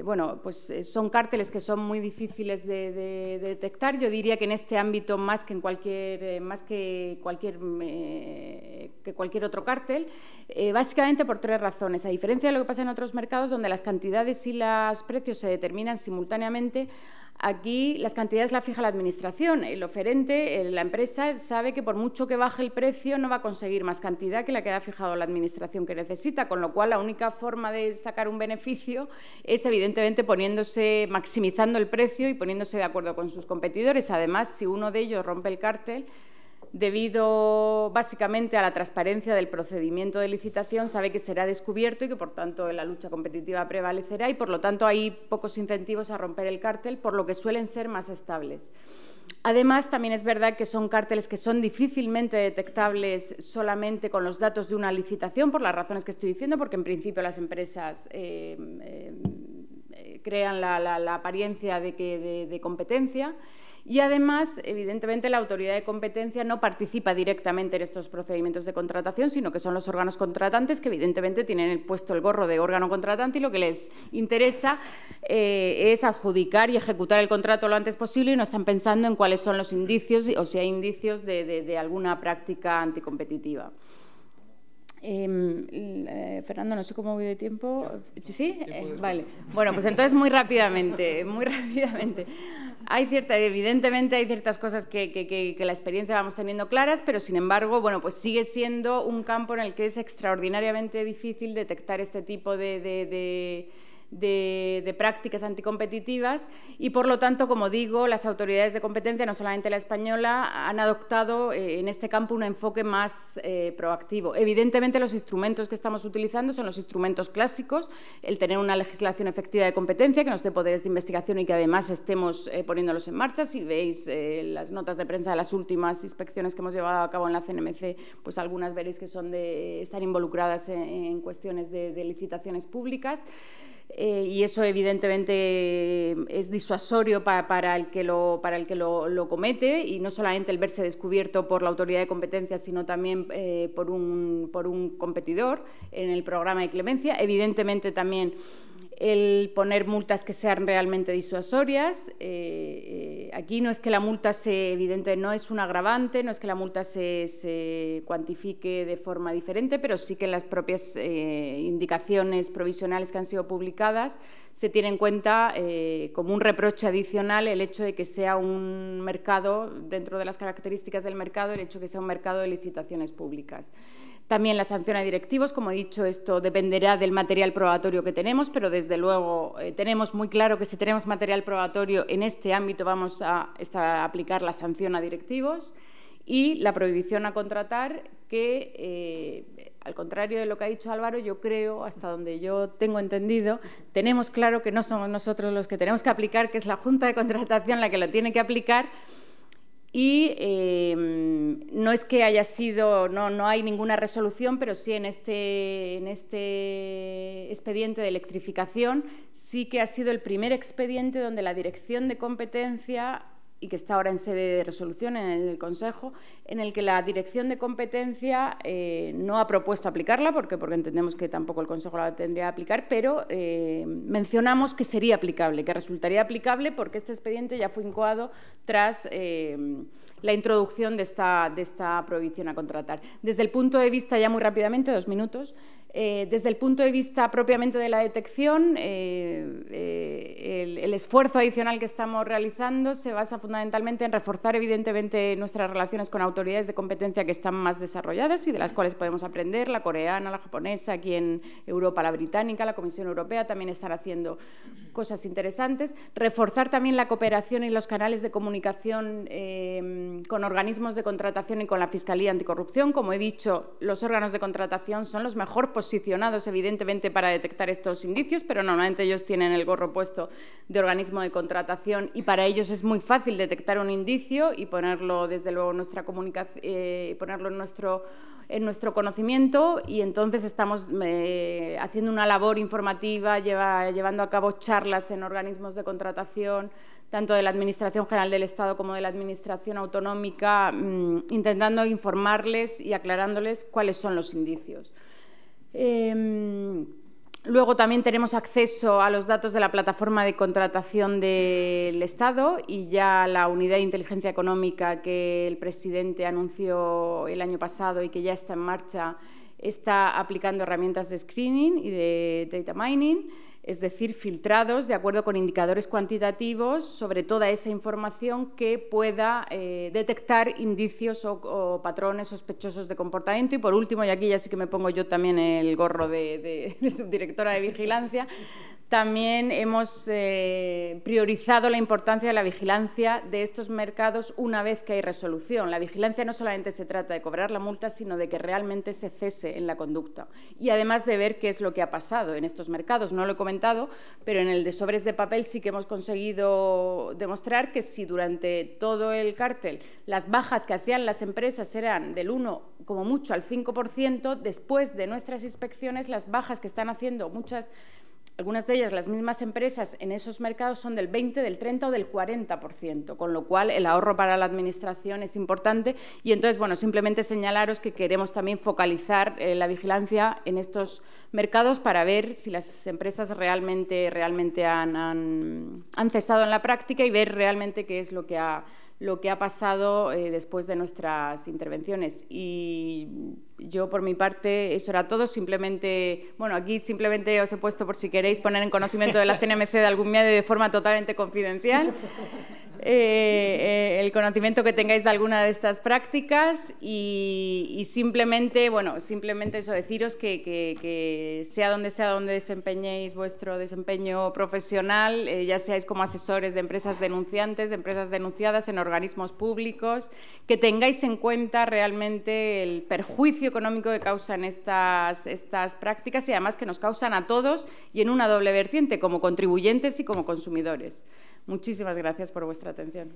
S3: bueno, pues son cárteles que son muy difíciles de detectar. Yo diría que en este ámbito más que cualquier otro cártel, básicamente por tres razones. A diferencia de lo que pasa en otros mercados, donde las cantidades y los precios se determinan simultáneamente, aquí las cantidades las fija la Administración. El oferente, la empresa, sabe que por mucho que baje el precio no va a conseguir más cantidad que la que ha fijado la Administración que necesita, con lo cual la única forma de sacar un beneficio es, evidentemente, maximizando el precio y poniéndose de acuerdo con sus competidores. Además, si uno de ellos rompe el cártel, debido básicamente a la transparencia del procedimiento de licitación, sabe que será descubierto y que, por tanto, la lucha competitiva prevalecerá y, por lo tanto, hay pocos incentivos a romper el cártel, por lo que suelen ser más estables. Además, también es verdad que son cárteles que son difícilmente detectables solamente con los datos de una licitación, por las razones que estoy diciendo, porque, en principio, las empresas crean la apariencia de competencia. Y, además, evidentemente, la autoridad de competencia no participa directamente en estos procedimientos de contratación, sino que son los órganos contratantes que, evidentemente, tienen puesto el gorro de órgano contratante y lo que les interesa es adjudicar y ejecutar el contrato lo antes posible y no están pensando en cuáles son los indicios o si hay indicios de alguna práctica anticompetitiva. Fernando, no sé cómo voy de tiempo. ¿Sí? Vale. Bueno, pues entonces muy rápidamente. Evidentemente hay ciertas cosas que la experiencia vamos teniendo claras, pero, sin embargo, bueno, pues sigue siendo un campo en el que es extraordinariamente difícil detectar este tipo de prácticas anticompetitivas y, por lo tanto, como digo, las autoridades de competencia, no solamente la española, han adoptado en este campo un enfoque más proactivo. Evidentemente, los instrumentos que estamos utilizando son los instrumentos clásicos, el tener una legislación efectiva de competencia que nos dé poderes de investigación y que, además, estemos poniéndolos en marcha. Si veis las notas de prensa de las últimas inspecciones que hemos llevado a cabo en la CNMC, pues algunas veréis que están involucradas en cuestiones de licitaciones públicas. Y eso, evidentemente, es disuasorio para el que lo comete, y no solamente el verse descubierto por la autoridad de competencia, sino también por un competidor en el programa de clemencia. Evidentemente, también el poner multas que sean realmente disuasorias. Aquí no es que la multa no es un agravante, no es que la multa se cuantifique de forma diferente, pero sí que en las propias indicaciones provisionales que han sido publicadas se tiene en cuenta como un reproche adicional el hecho de que sea un mercado, dentro de las características del mercado, el hecho de que sea un mercado de licitaciones públicas. También la sanción a directivos, como he dicho, esto dependerá del material probatorio que tenemos, pero desde luego tenemos muy claro que si tenemos material probatorio en este ámbito vamos a aplicar la sanción a directivos, y la prohibición a contratar, que al contrario de lo que ha dicho Álvaro, yo creo, hasta donde yo tengo entendido, tenemos claro que no somos nosotros los que tenemos que aplicar, que es la Junta de Contratación la que lo tiene que aplicar. Y no es que haya sido, no hay ninguna resolución, pero sí en este expediente de electrificación sí que ha sido el primer expediente donde la Dirección de Competencia, y que está ahora en sede de resolución en el Consejo, en el que la Dirección de Competencia no ha propuesto aplicarla, porque entendemos que tampoco el Consejo la tendría que aplicar, pero mencionamos que sería aplicable, que resultaría aplicable, porque este expediente ya fue incoado tras la introducción de esta prohibición a contratar. Desde el punto de vista, ya muy rápidamente, 2 minutos, desde el punto de vista propiamente de la detección, el esfuerzo adicional que estamos realizando se basa fundamentalmente en reforzar, evidentemente, nuestras relaciones con autoridades de competencia que están más desarrolladas y de las cuales podemos aprender. La coreana, la japonesa, aquí en Europa la británica, la Comisión Europea también están haciendo cosas interesantes. Reforzar también la cooperación y los canales de comunicación con organismos de contratación y con la Fiscalía Anticorrupción. Como he dicho, los órganos de contratación son los mejor posicionados, evidentemente, para detectar estos indicios, pero normalmente ellos tienen el gorro puesto de organismo de contratación y para ellos es muy fácil detectar un indicio y ponerlo, desde luego, en nuestra comunicación, ponerlo en nuestro conocimiento, y entonces estamos haciendo una labor informativa, llevando a cabo charlas en organismos de contratación, tanto de la Administración General del Estado como de la Administración Autonómica, intentando informarles y aclarándoles cuáles son los indicios. Luego también tenemos acceso a los datos de la plataforma de contratación del Estado, y ya la unidad de inteligencia económica que el presidente anunció el año pasado y que ya está en marcha está aplicando herramientas de screening y de data mining, es decir, filtrados de acuerdo con indicadores cuantitativos sobre toda esa información que pueda detectar indicios o patrones sospechosos de comportamiento. Y por último, y aquí ya sí que me pongo yo también el gorro de subdirectora de vigilancia, también hemos priorizado la importancia de la vigilancia de estos mercados una vez que hay resolución. La vigilancia no solamente se trata de cobrar la multa, sino de que realmente se cese en la conducta. Y además de ver qué es lo que ha pasado en estos mercados. No lo he comentado, pero en el de sobres de papel sí que hemos conseguido demostrar que si durante todo el cártel las bajas que hacían las empresas eran del 1, como mucho, al 5%, después de nuestras inspecciones las bajas que están haciendo algunas de ellas, las mismas empresas en esos mercados, son del 20, del 30 o del 40%, con lo cual el ahorro para la Administración es importante. Y entonces, bueno, simplemente señalaros que queremos también focalizar la vigilancia en estos mercados para ver si las empresas realmente han cesado en la práctica y ver realmente qué es lo que ha pasado después de nuestras intervenciones. Y yo, por mi parte, eso era todo. Simplemente, bueno, aquí simplemente os he puesto, por si queréis poner en conocimiento de la CNMC de algún medio de forma totalmente confidencial, el conocimiento que tengáis de alguna de estas prácticas, y simplemente, bueno, simplemente eso, deciros que sea donde desempeñéis vuestro desempeño profesional, ya seáis como asesores de empresas denunciantes, de empresas denunciadas en organismos públicos, que tengáis en cuenta realmente el perjuicio económico que causan estas prácticas, y además que nos causan a todos y en una doble vertiente, como contribuyentes y como consumidores. Muchísimas gracias por vuestra atención.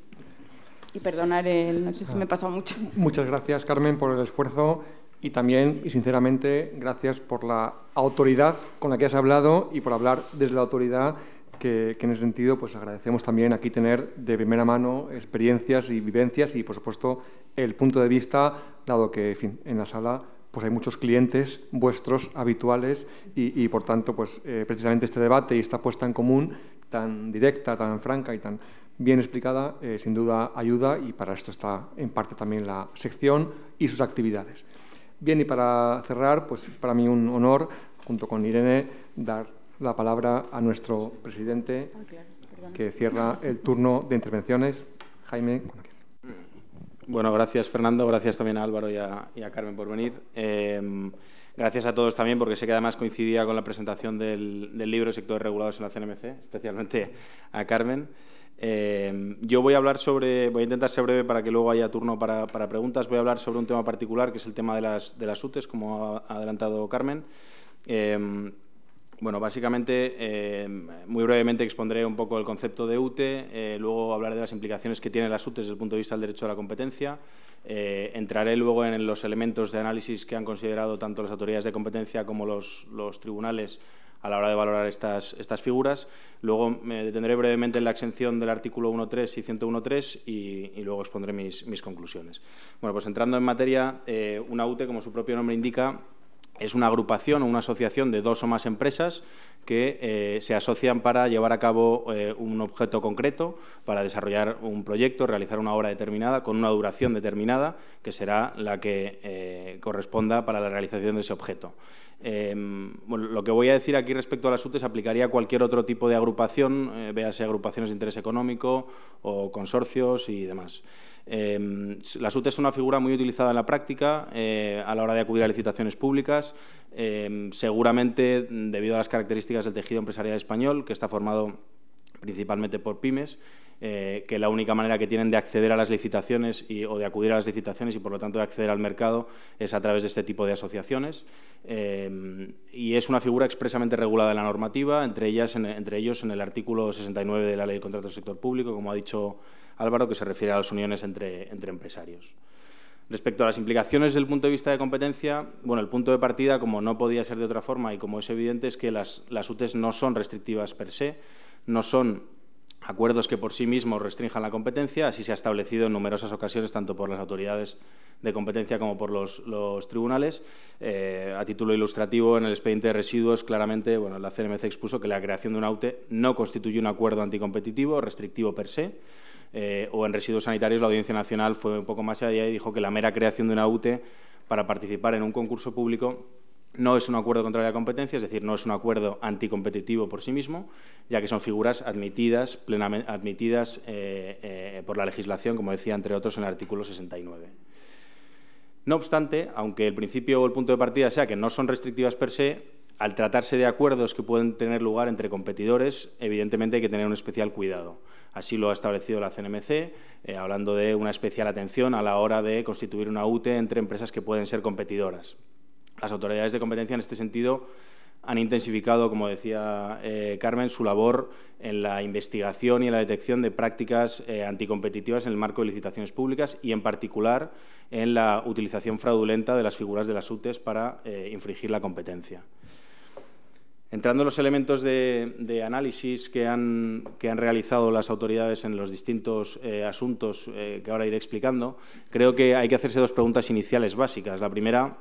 S3: Y perdonar, no sé si me he pasado mucho. Muchas gracias, Carmen, por el esfuerzo, y también, y sinceramente, gracias por la autoridad con la que has hablado y por hablar desde la autoridad, que en ese sentido pues agradecemos también aquí tener de primera mano experiencias y vivencias y, por supuesto, el punto de vista, dado que, en fin, en la sala
S1: pues hay muchos clientes vuestros habituales y por tanto, pues precisamente este debate y esta puesta en común tan directa, tan franca y tan bien explicada, sin duda ayuda, y para esto está en parte también la sección y sus actividades. Bien, y para cerrar, pues es para mí un honor, junto con Irene, dar la palabra a nuestro presidente, que cierra el turno de intervenciones. Jaime.
S4: Bueno, gracias, Fernando. Gracias también a Álvaro y a Carmen por venir. Gracias a todos también, porque sé que además coincidía con la presentación del libro de sectores regulados en la CNMC, especialmente a Carmen. Yo voy a intentar ser breve para que luego haya turno para preguntas. Voy a hablar sobre un tema particular, que es el tema de las UTEs, como ha adelantado Carmen. Bueno, básicamente, muy brevemente expondré un poco el concepto de UTE, luego hablaré de las implicaciones que tienen las UTEs desde el punto de vista del derecho a la competencia, entraré luego en los elementos de análisis que han considerado tanto las autoridades de competencia como los tribunales a la hora de valorar estas figuras. Luego me detendré brevemente en la exención del artículo 1.3 y 101.3 y luego expondré mis conclusiones. Bueno, pues entrando en materia, una UTE, como su propio nombre indica, es una agrupación o una asociación de dos o más empresas que se asocian para llevar a cabo un objeto concreto, para desarrollar un proyecto, realizar una obra determinada con una duración determinada, que será la que corresponda para la realización de ese objeto. Bueno, lo que voy a decir aquí respecto a las UTEs aplicaría a cualquier otro tipo de agrupación, véase agrupaciones de interés económico o consorcios y demás. Las UTEs son una figura muy utilizada en la práctica a la hora de acudir a licitaciones públicas, seguramente debido a las características del tejido empresarial español, que está formado principalmente por pymes, que la única manera que tienen de acceder a las licitaciones o de acudir a las licitaciones y, por lo tanto, de acceder al mercado es a través de este tipo de asociaciones. Y es una figura expresamente regulada en la normativa, entre ellos en el artículo 69 de la Ley de Contratos del Sector Público, como ha dicho Álvaro, que se refiere a las uniones entre empresarios. Respecto a las implicaciones desde el punto de vista de competencia, bueno, el punto de partida, como no podía ser de otra forma y como es evidente, es que las UTEs no son restrictivas per se, no son acuerdos que por sí mismos restrinjan la competencia, así se ha establecido en numerosas ocasiones, tanto por las autoridades de competencia como por los tribunales. A título ilustrativo, en el expediente de residuos, claramente, bueno, la CNMC expuso que la creación de una UTE no constituye un acuerdo anticompetitivo, restrictivo per se, o en residuos sanitarios la Audiencia Nacional fue un poco más allá y dijo que la mera creación de una UTE para participar en un concurso público no es un acuerdo contrario a la competencia, es decir, no es un acuerdo anticompetitivo por sí mismo, ya que son figuras admitidas por la legislación, como decía, entre otros, en el artículo 69. No obstante, aunque el principio o el punto de partida sea que no son restrictivas per se, al tratarse de acuerdos que pueden tener lugar entre competidores, evidentemente hay que tener un especial cuidado. Así lo ha establecido la CNMC, hablando de una especial atención a la hora de constituir una UTE entre empresas que pueden ser competidoras. Las autoridades de competencia, en este sentido, han intensificado, como decía Carmen, su labor en la investigación y en la detección de prácticas anticompetitivas en el marco de licitaciones públicas y, en particular, en la utilización fraudulenta de las figuras de las UTEs para infringir la competencia. Entrando en los elementos de análisis que han realizado las autoridades en los distintos asuntos que ahora iré explicando, creo que hay que hacerse dos preguntas iniciales básicas. La primera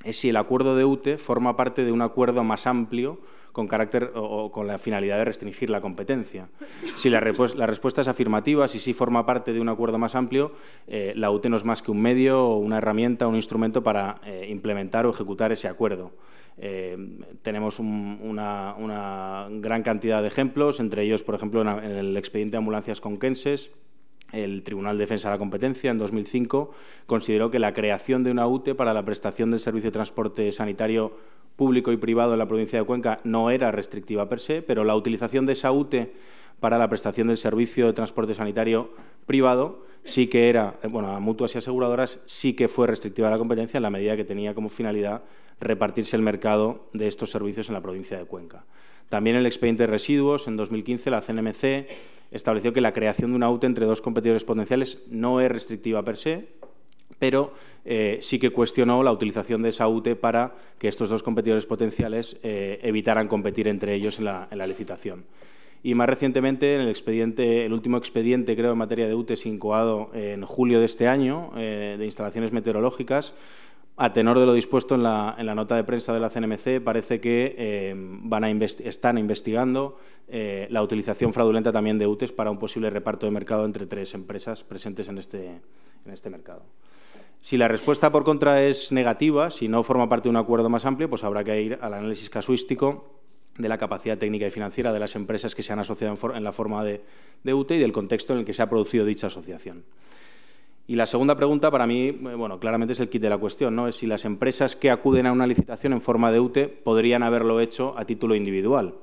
S4: es si el acuerdo de UTE forma parte de un acuerdo más amplio con carácter o con la finalidad de restringir la competencia. Si la respuesta es afirmativa, si sí forma parte de un acuerdo más amplio, la UTE no es más que un medio o una herramienta, un instrumento para implementar o ejecutar ese acuerdo. Tenemos una gran cantidad de ejemplos, entre ellos, por ejemplo, en el expediente de ambulancias conquenses, el Tribunal de Defensa de la Competencia, en 2005, consideró que la creación de una UTE para la prestación del servicio de transporte sanitario público y privado en la provincia de Cuenca no era restrictiva per se, pero la utilización de esa UTE para la prestación del servicio de transporte sanitario privado sí que era, bueno, a mutuas y aseguradoras sí que fue restrictiva a la competencia en la medida que tenía como finalidad repartirse el mercado de estos servicios en la provincia de Cuenca. También en el expediente de residuos, en 2015, la CNMC estableció que la creación de una UTE entre dos competidores potenciales no es restrictiva per se, pero sí que cuestionó la utilización de esa UTE para que estos dos competidores potenciales evitaran competir entre ellos en la licitación. Y más recientemente, en el último expediente, creo, en materia de UTEs incoado en julio de este año, de instalaciones meteorológicas, a tenor de lo dispuesto en la nota de prensa de la CNMC, parece que están investigando la utilización fraudulenta también de UTEs para un posible reparto de mercado entre 3 empresas presentes en este mercado. Si la respuesta, por contra, es negativa, si no forma parte de un acuerdo más amplio, pues habrá que ir al análisis casuístico de la capacidad técnica y financiera de las empresas que se han asociado en la forma de UTE y del contexto en el que se ha producido dicha asociación. Y la segunda pregunta, para mí, bueno, claramente es el quid de la cuestión, ¿no? Es si las empresas que acuden a una licitación en forma de UTE podrían haberlo hecho a título individual.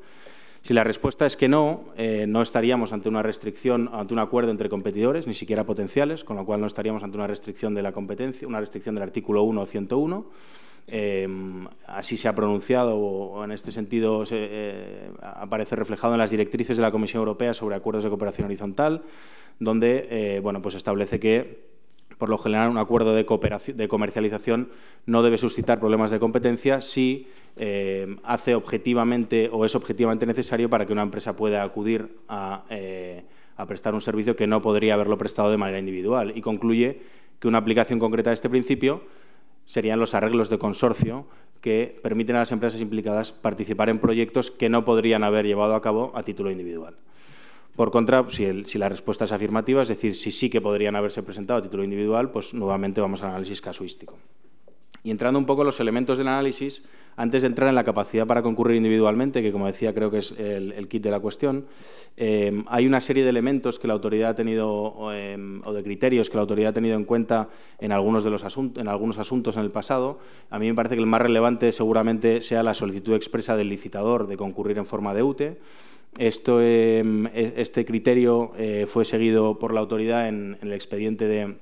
S4: Si la respuesta es que no, no estaríamos ante una restricción, ante un acuerdo entre competidores, ni siquiera potenciales, con lo cual no estaríamos ante una restricción de la competencia, una restricción del artículo 1 o 101. Así se ha pronunciado, o en este sentido aparece reflejado en las directrices de la Comisión Europea sobre acuerdos de cooperación horizontal, donde bueno, pues establece que, por lo general, un acuerdo de comercialización no debe suscitar problemas de competencia si hace objetivamente o es objetivamente necesario para que una empresa pueda acudir a prestar un servicio que no podría haberlo prestado de manera individual. Y concluye que una aplicación concreta de este principio serían los arreglos de consorcio que permiten a las empresas implicadas participar en proyectos que no podrían haber llevado a cabo a título individual. Por contra, si la respuesta es afirmativa, es decir, si sí que podrían haberse presentado a título individual, pues nuevamente vamos al análisis casuístico. Y entrando un poco en los elementos del análisis, antes de entrar en la capacidad para concurrir individualmente, que como decía creo que es el kit de la cuestión, hay una serie de elementos que la autoridad ha tenido, o de criterios que la autoridad ha tenido en cuenta en algunos asuntos en el pasado. A mí me parece que el más relevante seguramente sea la solicitud expresa del licitador de concurrir en forma de UTE. Este criterio fue seguido por la autoridad en el expediente de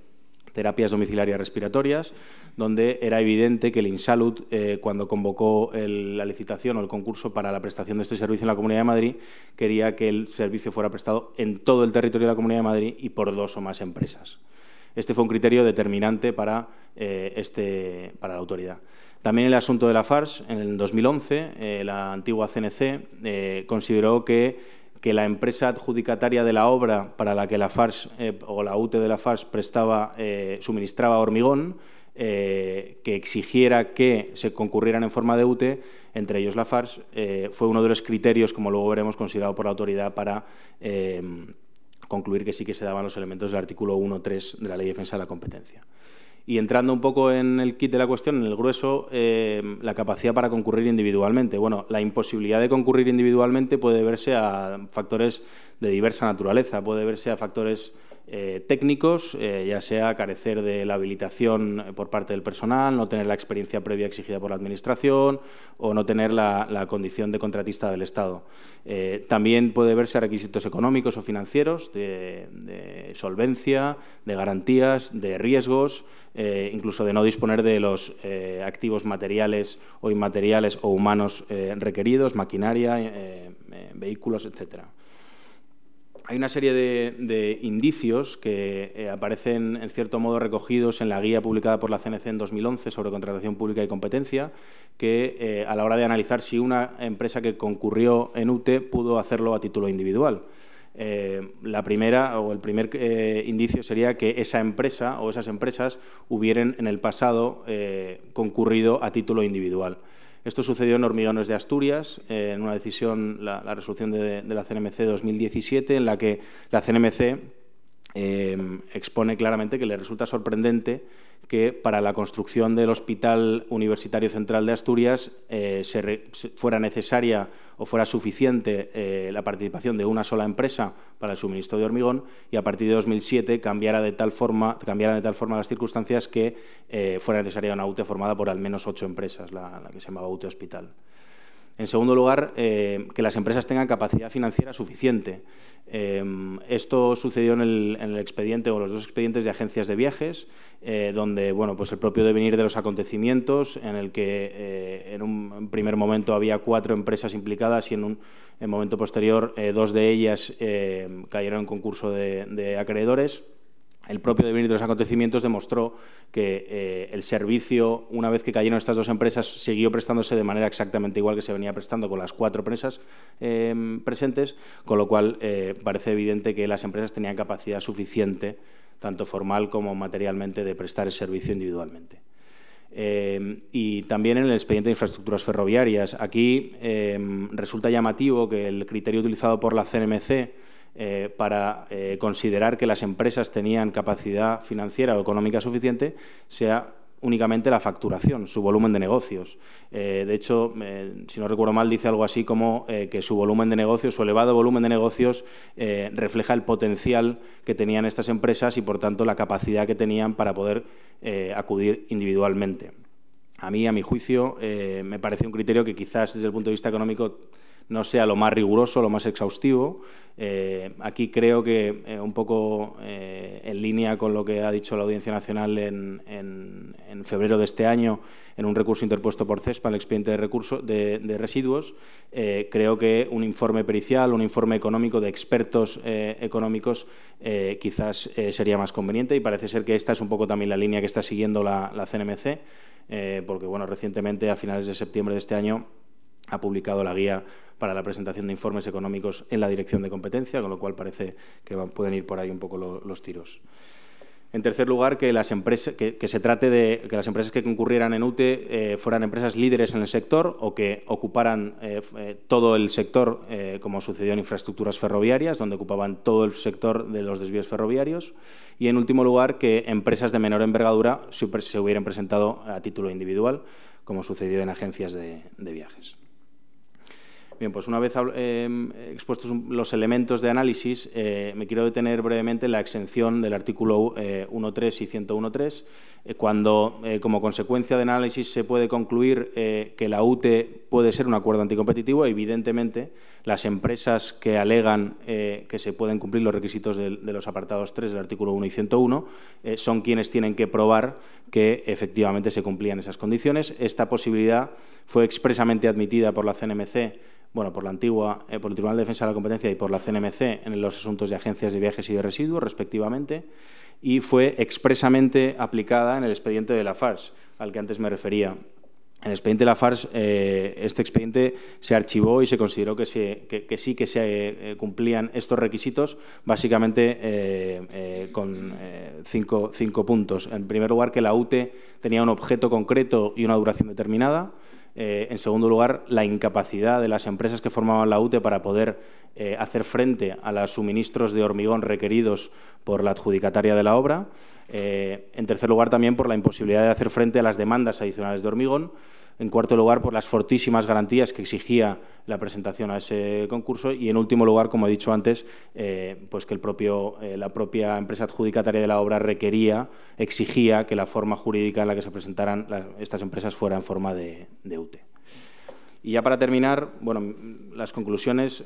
S4: terapias domiciliarias respiratorias, donde era evidente que el INSALUD, cuando convocó la licitación o el concurso para la prestación de este servicio en la Comunidad de Madrid, quería que el servicio fuera prestado en todo el territorio de la Comunidad de Madrid y por 2 o más empresas. Este fue un criterio determinante para la autoridad. También el asunto de la FARS, en el 2011, la antigua CNC consideró que la empresa adjudicataria de la obra para la que la FARS o la UTE de la FARS suministraba hormigón, que exigiera que se concurrieran en forma de UTE, entre ellos la FARS, fue uno de los criterios, como luego veremos, considerado por la autoridad para concluir que sí que se daban los elementos del artículo 1.3 de la Ley de Defensa de la Competencia. Y entrando un poco en el kit de la cuestión, en el grueso, la capacidad para concurrir individualmente. Bueno, la imposibilidad de concurrir individualmente puede deberse a factores de diversa naturaleza, puede deberse a factores técnicos, ya sea carecer de la habilitación por parte del personal, no tener la experiencia previa exigida por la Administración o no tener la condición de contratista del Estado. También puede deberse a requisitos económicos o financieros, de solvencia, de garantías, de riesgos, incluso de no disponer de los activos materiales o inmateriales o humanos requeridos, maquinaria, vehículos, etcétera. Hay una serie de indicios que aparecen, en cierto modo, recogidos en la guía publicada por la CNC en 2011 sobre contratación pública y competencia, que a la hora de analizar si una empresa que concurrió en UTE pudo hacerlo a título individual. La primera o el primer indicio sería que esa empresa o esas empresas hubieran en el pasado concurrido a título individual. Esto sucedió en Hormigones de Asturias, en una decisión, la resolución de la CNMC de 2017, en la que la CNMC expone claramente que le resulta sorprendente que para la construcción del Hospital Universitario Central de Asturias fuera necesaria o fuera suficiente la participación de una sola empresa para el suministro de hormigón y a partir de 2007 cambiaran de tal forma las circunstancias que fuera necesaria una UTE formada por al menos 8 empresas, la que se llamaba UTE Hospital. En segundo lugar, que las empresas tengan capacidad financiera suficiente. Esto sucedió en el expediente o los 2 expedientes de agencias de viajes, donde bueno, pues el propio devenir de los acontecimientos, en el que en un primer momento había 4 empresas implicadas y en momento posterior 2 de ellas cayeron en concurso de acreedores. El propio devenir de los acontecimientos demostró que el servicio, una vez que cayeron estas 2 empresas, siguió prestándose de manera exactamente igual que se venía prestando con las 4 empresas presentes, con lo cual parece evidente que las empresas tenían capacidad suficiente, tanto formal como materialmente, de prestar el servicio individualmente. Y también en el expediente de infraestructuras ferroviarias. Aquí resulta llamativo que el criterio utilizado por la CNMC para considerar que las empresas tenían capacidad financiera o económica suficiente sea únicamente la facturación, su volumen de negocios. De hecho, si no recuerdo mal, dice algo así como que su volumen de negocios, su elevado volumen de negocios, refleja el potencial que tenían estas empresas y, por tanto, la capacidad que tenían para poder acudir individualmente. A mí, a mi juicio, me parece un criterio que quizás desde el punto de vista económico no sea lo más riguroso, lo más exhaustivo. Aquí creo que un poco en línea con lo que ha dicho la Audiencia Nacional en febrero de este año, en un recurso interpuesto por CESPA, el expediente de residuos, creo que un informe pericial, un informe económico de expertos económicos quizás sería más conveniente, y parece ser que esta es un poco también la línea que está siguiendo la CNMC, porque bueno, recientemente, a finales de septiembre de este año, ha publicado la guía para la presentación de informes económicos en la Dirección de Competencia, con lo cual parece que pueden ir por ahí un poco los tiros. En tercer lugar, que las empresas, que se trate de que las empresas que concurrieran en UTE fueran empresas líderes en el sector o que ocuparan todo el sector, como sucedió en infraestructuras ferroviarias, donde ocupaban todo el sector de los desvíos ferroviarios. Y, en último lugar, que empresas de menor envergadura se hubieran presentado a título individual, como sucedió en agencias de viajes. Bien, pues una vez expuestos los elementos de análisis, me quiero detener brevemente en la exención del artículo 1.3 y 101.3, cuando, como consecuencia del análisis, se puede concluir que la UTE puede ser un acuerdo anticompetitivo. Evidentemente, las empresas que alegan que se pueden cumplir los requisitos de los apartados 3 del artículo 1 y 101 son quienes tienen que probar que efectivamente se cumplían esas condiciones. Esta posibilidad fue expresamente admitida por la CNMC, bueno, por el Tribunal de Defensa de la Competencia y por la CNMC en los asuntos de agencias de viajes y de residuos, respectivamente, y fue expresamente aplicada en el expediente de Lafarge, al que antes me refería. En el expediente de Lafarge, este expediente se archivó y se consideró que sí que se cumplían estos requisitos, básicamente con cinco puntos. En primer lugar, que la UTE tenía un objeto concreto y una duración determinada. En segundo lugar, la incapacidad de las empresas que formaban la UTE para poder hacer frente a los suministros de hormigón requeridos por la adjudicataria de la obra. En tercer lugar, también por la imposibilidad de hacer frente a las demandas adicionales de hormigón. En cuarto lugar, por las fortísimas garantías que exigía la presentación a ese concurso. Y, en último lugar, como he dicho antes, pues que la propia empresa adjudicataria de la obra exigía que la forma jurídica en la que se presentaran estas empresas fuera en forma de UTE. Y ya para terminar, bueno, las conclusiones,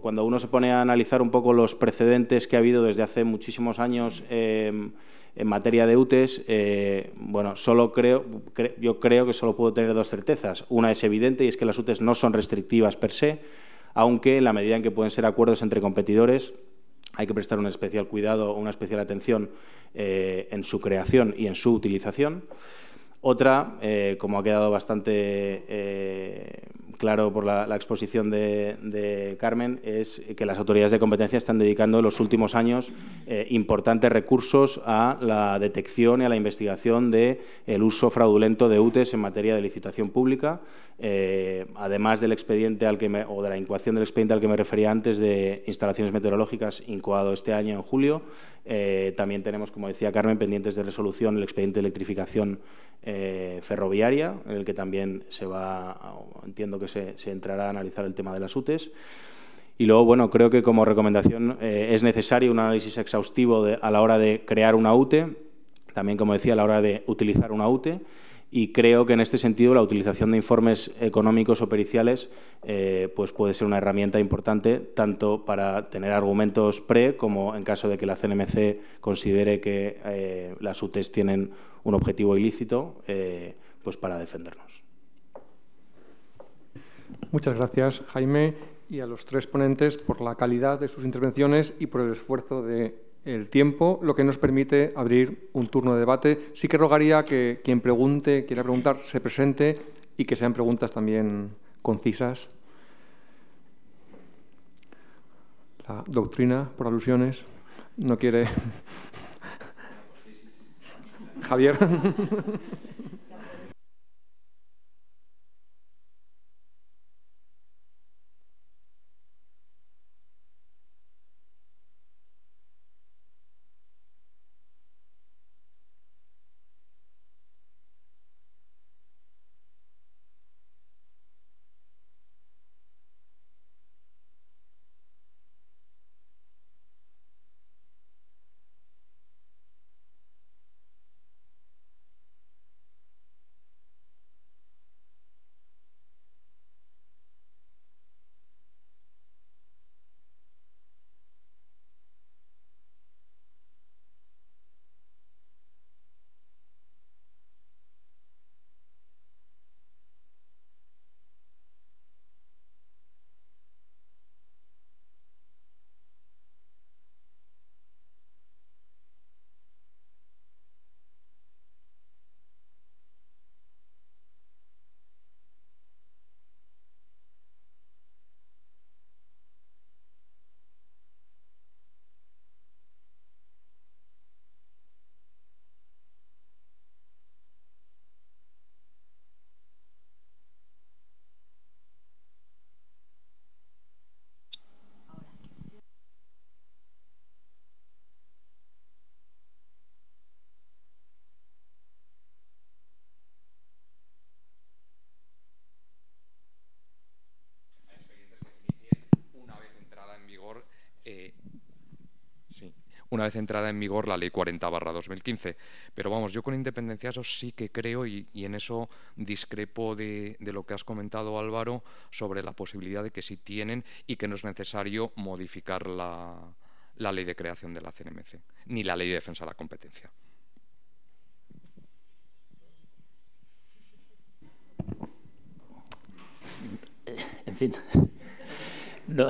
S4: cuando uno se pone a analizar un poco los precedentes que ha habido desde hace muchísimos años en materia de UTEs, bueno, yo creo que solo puedo tener dos certezas. Una es evidente, y es que las UTEs no son restrictivas per se, aunque en la medida en que pueden ser acuerdos entre competidores hay que prestar un especial cuidado o una especial atención en su creación y en su utilización. Otra, como ha quedado bastante claro por la exposición de Carmen, es que las autoridades de competencia están dedicando en los últimos años importantes recursos a la detección y a la investigación del uso fraudulento de UTEs en materia de licitación pública, además del expediente o de la incoación del expediente al que me refería antes de instalaciones meteorológicas, incoado este año en julio. También tenemos, como decía Carmen, pendientes de resolución el expediente de electrificación ferroviaria, en el que también entiendo que se entrará a analizar el tema de las UTEs. Y luego, bueno, creo que como recomendación es necesario un análisis exhaustivo a la hora de crear una UTE, también, como decía, a la hora de utilizar una UTE. Y creo que en este sentido la utilización de informes económicos o periciales pues puede ser una herramienta importante, tanto para tener argumentos como en caso de que la CNMC considere que las UTEs tienen un objetivo ilícito, pues para defendernos.
S1: Muchas gracias, Jaime, y a los tres ponentes por la calidad de sus intervenciones y por el esfuerzo del tiempo, lo que nos permite abrir un turno de debate. Sí que rogaría que quien quiera preguntar, se presente y que sean preguntas también concisas. La doctrina, por alusiones, no quiere... Javier.
S5: Sí, una vez entrada en vigor la Ley 40/2015. Pero vamos, yo con independencia eso sí que creo y en eso discrepo de lo que has comentado, Álvaro, sobre la posibilidad de que sí tienen y que no es necesario modificar la ley de creación de la CNMC, ni la ley de defensa de la competencia.
S2: En fin, no,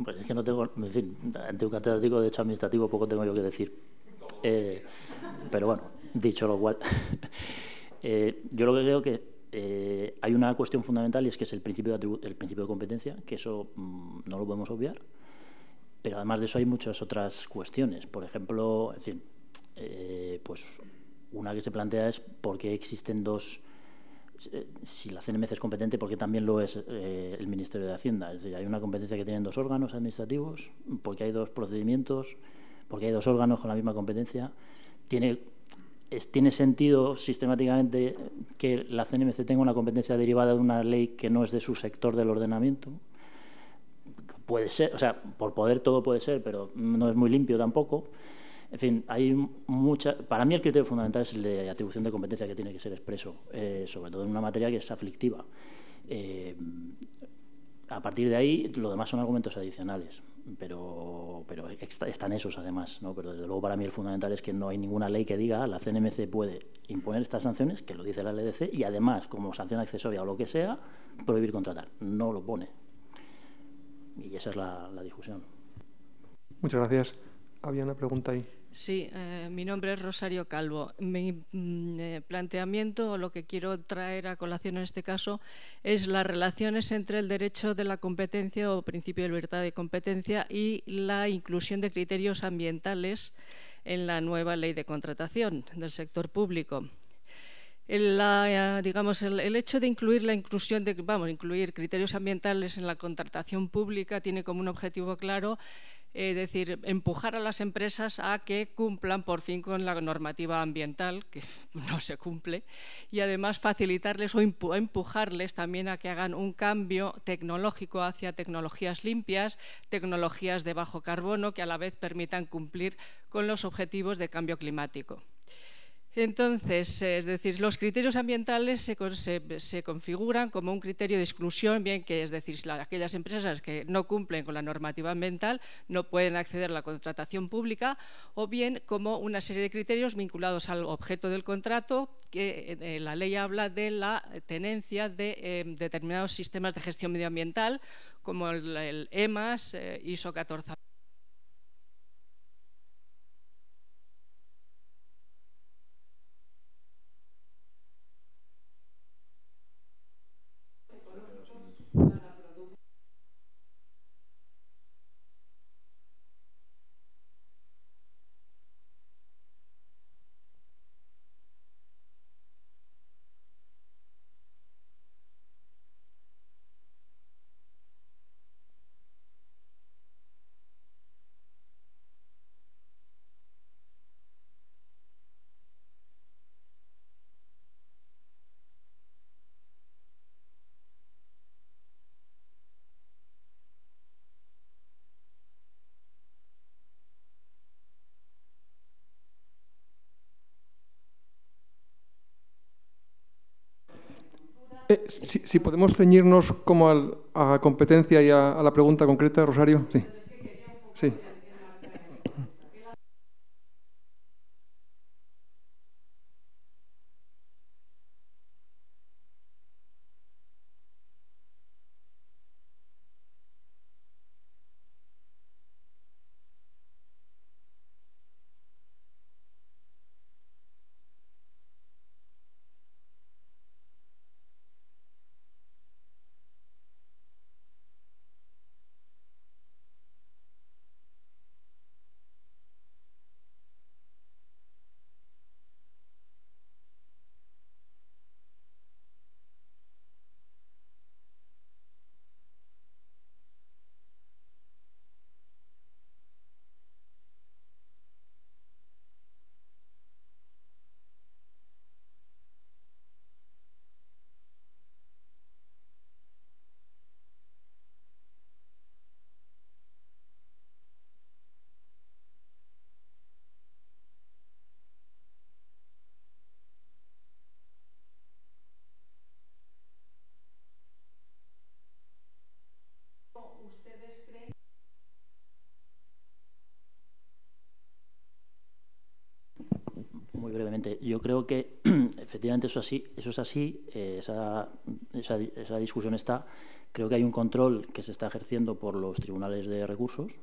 S2: pues es que no tengo, en fin, ante un catedrático de Derecho Administrativo poco tengo yo que decir. Pero bueno, dicho lo cual, yo lo que creo que hay una cuestión fundamental y es que es el principio de competencia, que eso no lo podemos obviar, pero además de eso hay muchas otras cuestiones. Por ejemplo, es decir, pues una que se plantea es por qué existen dos. Si la CNMC es competente, porque también lo es el Ministerio de Hacienda. Es decir, hay una competencia que tienen dos órganos administrativos, porque hay dos procedimientos, porque hay dos órganos con la misma competencia. Tiene sentido sistemáticamente que la CNMC tenga una competencia derivada de una ley que no es de su sector del ordenamiento. Puede ser, o sea, por poder todo puede ser, pero no es muy limpio tampoco. En fin, hay para mí el criterio fundamental es el de atribución de competencia, que tiene que ser expreso, sobre todo en una materia que es aflictiva. A partir de ahí, lo demás son argumentos adicionales, pero están esos además, ¿no? Pero desde luego para mí el fundamental es que no hay ninguna ley que diga la CNMC puede imponer estas sanciones, que lo dice la LDC, y además, como sanción accesoria o lo que sea, prohibir contratar. No lo pone. Y esa es la discusión.
S1: Muchas gracias. Había una pregunta ahí.
S6: Sí, mi nombre es Rosario Calvo. Mi planteamiento, o lo que quiero traer a colación en este caso, es las relaciones entre el derecho de la competencia o principio de libertad de competencia y la inclusión de criterios ambientales en la nueva ley de contratación del sector público. El hecho de incluir criterios ambientales en la contratación pública tiene como un objetivo claro, es decir, empujar a las empresas a que cumplan por fin con la normativa ambiental, que no se cumple, y además facilitarles o empujarles también a que hagan un cambio tecnológico hacia tecnologías limpias, tecnologías de bajo carbono, que a la vez permitan cumplir con los objetivos de cambio climático. Entonces, es decir, los criterios ambientales se configuran como un criterio de exclusión, bien que, es decir, aquellas empresas que no cumplen con la normativa ambiental no pueden acceder a la contratación pública, o bien como una serie de criterios vinculados al objeto del contrato, que la ley habla de la tenencia de determinados sistemas de gestión medioambiental, como el EMAS, ISO 14.
S1: Si podemos ceñirnos como a competencia y a la pregunta concreta, Rosario. Sí. Sí.
S2: brevemente. Yo creo que efectivamente eso es así, esa discusión está. Creo que hay un control que se está ejerciendo por los tribunales de recursos,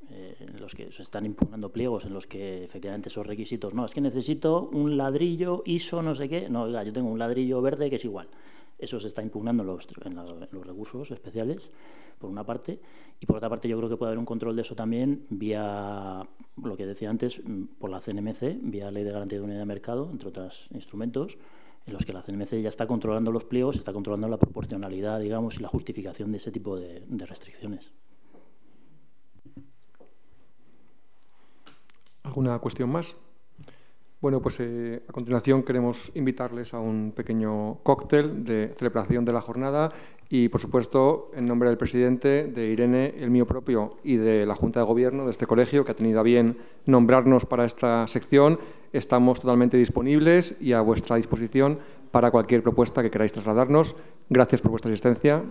S2: en los que se están impugnando pliegos en los que efectivamente esos requisitos, no, es que necesito un ladrillo ISO no sé qué, no, oiga, yo tengo un ladrillo verde que es igual. Eso se está impugnando en los recursos especiales, por una parte, y por otra parte yo creo que puede haber un control de eso también vía, lo que decía antes, por la CNMC, vía Ley de Garantía de Unidad de Mercado, entre otros instrumentos, en los que la CNMC ya está controlando los pliegos, está controlando la proporcionalidad, digamos, y la justificación de ese tipo de restricciones.
S1: ¿Alguna cuestión más? Bueno, pues a continuación queremos invitarles a un pequeño cóctel de celebración de la jornada y, por supuesto, en nombre del presidente, de Irene, el mío propio y de la Junta de Gobierno de este colegio, que ha tenido a bien nombrarnos para esta sección, estamos totalmente disponibles y a vuestra disposición para cualquier propuesta que queráis trasladarnos. Gracias por vuestra asistencia.